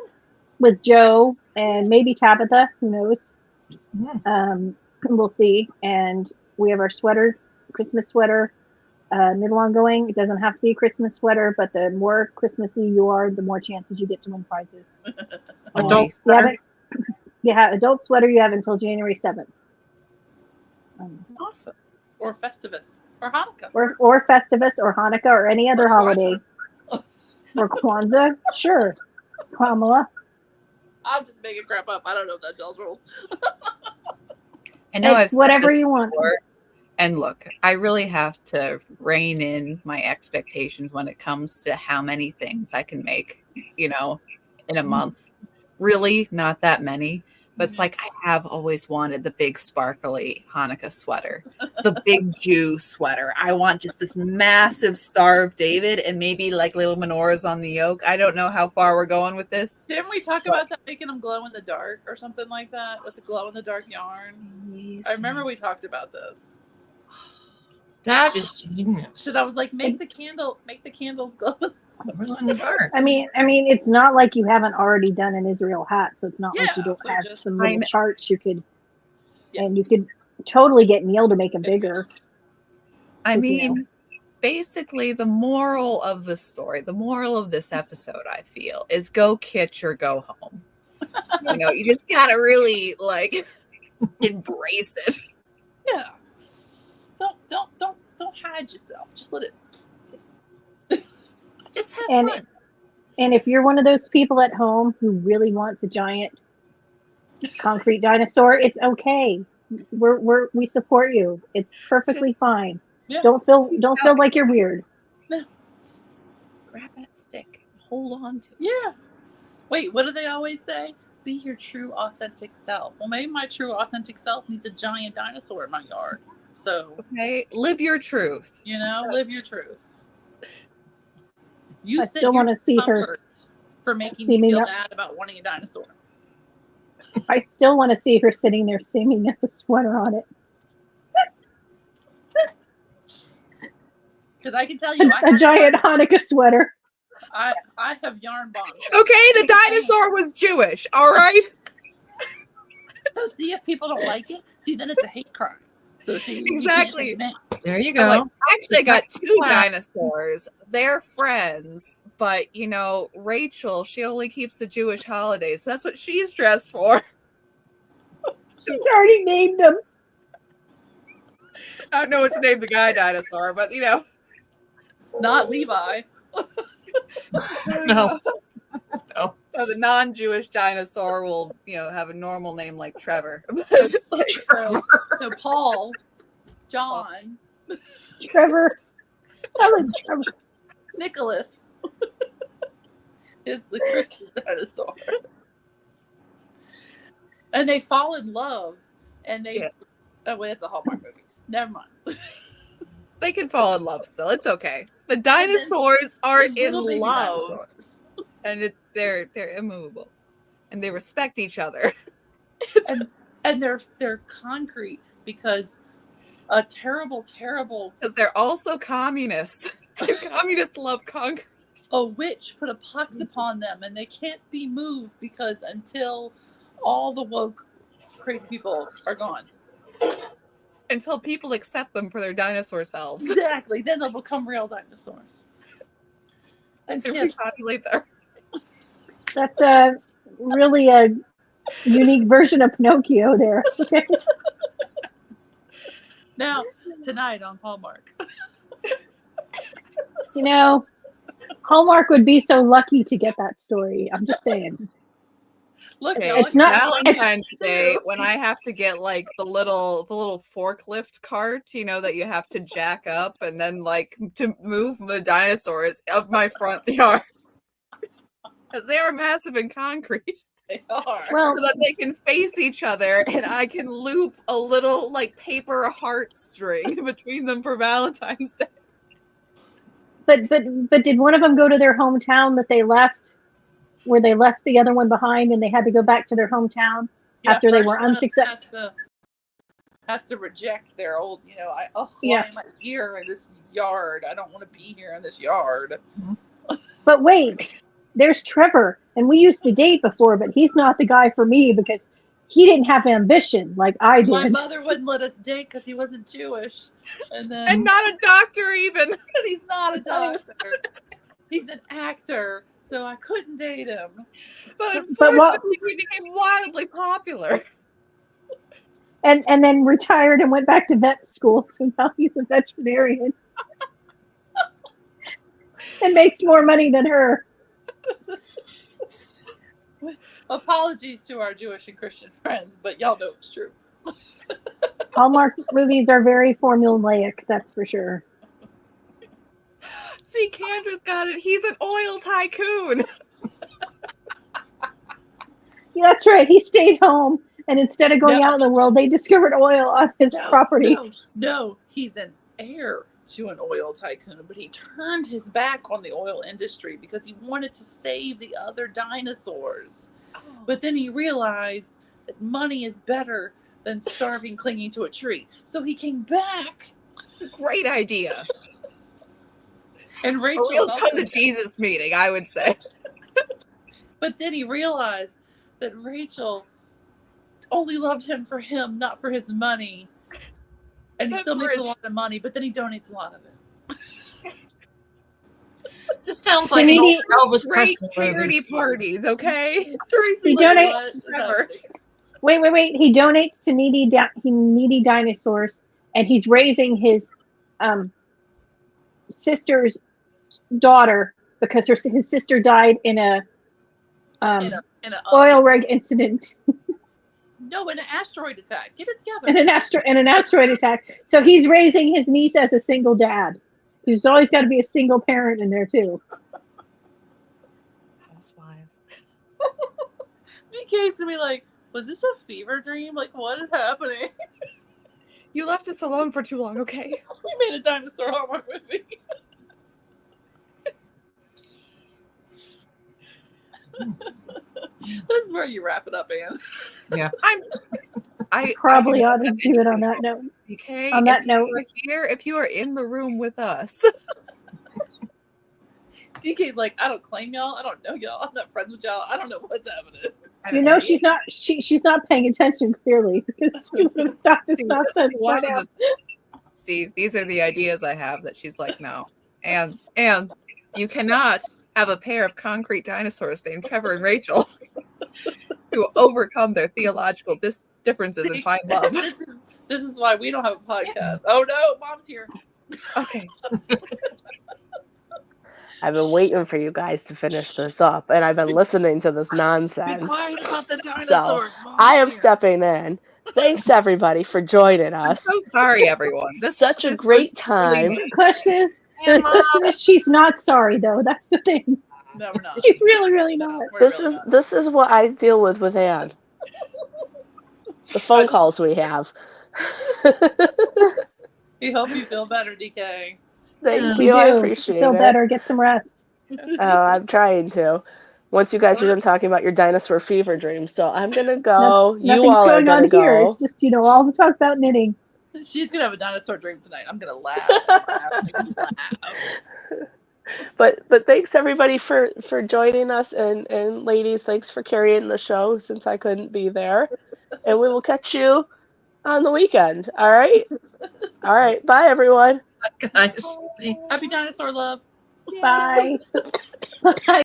with Joe and maybe Tabitha. Who knows? We'll see. And we have our sweater, Christmas sweater, knit along going. It doesn't have to be a Christmas sweater, but the more Christmassy you are, the more chances you get to win prizes. Adult You sweater? have it- yeah, adult sweater you have until January 7th. Awesome. Or Festivus. Or Hanukkah. Or Festivus or Hanukkah or any other holiday. Or Kwanzaa, sure. Kamala. I'm just making crap up. I don't know if that's y'all's rules. I know I've It's said whatever this you want. before, and look, I really have to rein in my expectations when it comes to how many things I can make, in a month. Really, not that many. But it's like I have always wanted the big sparkly Hanukkah sweater, the big Jew sweater. I want just this massive Star of David and maybe like little menorahs on the yoke. I don't know how far we're going with this. Didn't we talk about that making them glow in the dark or something like that with the glow in the dark yarn? Yes. I remember we talked about this. That is genius. Because I was like, make the candles glow. Glow in the dark. I mean, it's not like you haven't already done an Israel hat, so it's not like you Yeah, don't so have just- some little charts you could, Yeah. and you could totally get Neil to make them bigger. I you mean, basically, the moral of the story, the moral of this episode, I feel, is go kitsch or go home. You just gotta really embrace it. Yeah. Don't hide yourself. Just let it. Just have And fun. And if you're one of those people at home who really wants a giant concrete dinosaur, it's okay. We support you. It's perfectly fine. Yeah. Don't feel like you're weird. No. Just grab that stick and hold on to it. Yeah. Wait, what do they always say? Be your true, authentic self. Well, maybe my true, authentic self needs a giant dinosaur in my yard. So, Okay, live your truth. Live your truth. You I sit still your want to see her. discomfort for making see me me feel not- bad about wanting a dinosaur. I still want to see her sitting there singing with a sweater on it. Because I can tell you, A giant Hanukkah sweater. I have yarn bombs. Okay, the dinosaur was Jewish. All right. So see if people don't like it. See, then it's a hate crime. So see, Exactly. You can't There you I'm go. like, actually, I got two Wow. dinosaurs. They're friends, but Rachel, she only keeps the Jewish holidays. So that's what she's dressed for. She's already named them. I don't know what to name the guy dinosaur, but not Levi. No. So the non-Jewish dinosaur will, have a normal name like Trevor. So Paul, John, Trevor. Trevor. Nicholas is the Christian dinosaur. And they fall in love. And they... Yeah. Oh, wait, it's a Hallmark movie. Never mind. They can fall in love still. It's okay. The dinosaurs are in Little baby love. dinosaurs. And they're immovable. And they respect each other. And they're concrete because a terrible Because they're also communists. Communists love concrete. a witch put a pox upon them and they can't be moved because until all the woke crazy people are gone. Until people accept them for their dinosaur selves. Exactly. Then they'll become real dinosaurs. And They kiss. repopulate there. That's really a unique version of Pinocchio there. Okay. Now, tonight on Hallmark. Hallmark would be so lucky to get that story. I'm just saying. Look, Okay, y'all, it's not- Valentine's Day when I have to get like the little forklift cart, that you have to jack up and then to move the dinosaurs of my front yard. Because they are massive and concrete. they are. Well, So that they can face each other and I can loop a little paper heart string between them for Valentine's Day. but did one of them go to their hometown that they left, where they left the other one behind and they had to go back to their hometown after they first were one unsuccessful? Has to reject their old, why Yeah. am I here in this yard? I don't want to be here in this yard. But wait, there's Trevor, and we used to date before, but he's not the guy for me because he didn't have ambition like I My did. mother wouldn't let us date because he wasn't Jewish. And then And not a doctor even. he's not a doctor. He's an actor, so I couldn't date him. But But what- unfortunately, he became wildly popular. And then retired and went back to vet school, so now he's a veterinarian. And makes more money than her. Apologies to our Jewish and Christian friends, but y'all know it's true. Hallmark movies are very formulaic, that's for sure. See, Candra's got it. He's an oil tycoon. Yeah, that's right. He stayed home, and instead of going out in the world, they discovered oil on his property. No, he's an heir to an oil tycoon, but he turned his back on the oil industry because he wanted to save the other dinosaurs. But then he realized that money is better than starving clinging to a tree. So he came back. It's a great idea. And A Rachel real helped come to him. Jesus meeting, I would say. But then he realized that Rachel only loved him for him, not for his money. And he Not still for makes a his- lot of money, but then he donates a lot of it. Just sounds like Can an he- old Elvis Great Presley movie. charity parties, okay? Teresa's He like, donates- "What? Trevor. Wait. He donates to needy dinosaurs, and he's raising his sister's daughter because his sister died in a in a oil rig incident no, in an asteroid attack. Get it together. in an asteroid attack. So he's raising his niece as a single dad. There's always got to be a single parent in there too. That's wild. DK's gonna be like, was this a fever dream? Like, what is happening? You left us alone for too long, okay? We made a dinosaur Hallmark movie. This is where you wrap it up, Anne. Yeah. I Probably do ought not to have do any it on that control. note. Okay. On that if note. you are here, if you are in the room with us. DK's like, I don't claim y'all. I don't know y'all. I'm not friends with y'all. I don't know what's happening. You know, she's not paying attention clearly because she would have stopped this nonsense by now. See, these are the ideas I have that she's like, no. And you cannot have a pair of concrete dinosaurs named Trevor and Rachel who overcome their theological differences and find love. This is why we don't have a podcast. Oh no, Mom's here. Okay. I've been waiting for you guys to finish this up, and I've been listening to this Be nonsense. quiet about the So dinosaurs. Mom's I am here. stepping in. Thanks everybody for joining I'm us. so sorry, everyone. Such a great time. The question is, she's not sorry though. That's the thing. No, we're not. She's really, really not. We're really not. This is what I deal with Anne. The phone calls we have. We hope you feel better, DK. Thank We you. I do. appreciate Feel it. better. Get some rest. I'm trying to. Once you guys are done talking about your dinosaur fever dreams, so I'm gonna go. You Nothing's all are going on gonna here. go. It's just all the talk about knitting. She's gonna have a dinosaur dream tonight. I'm gonna laugh. laugh. But thanks everybody for joining us, and ladies, thanks for carrying the show since I couldn't be there. And we will catch you on the weekend. All right. Bye everyone. Guys. Happy dinosaur love. Bye.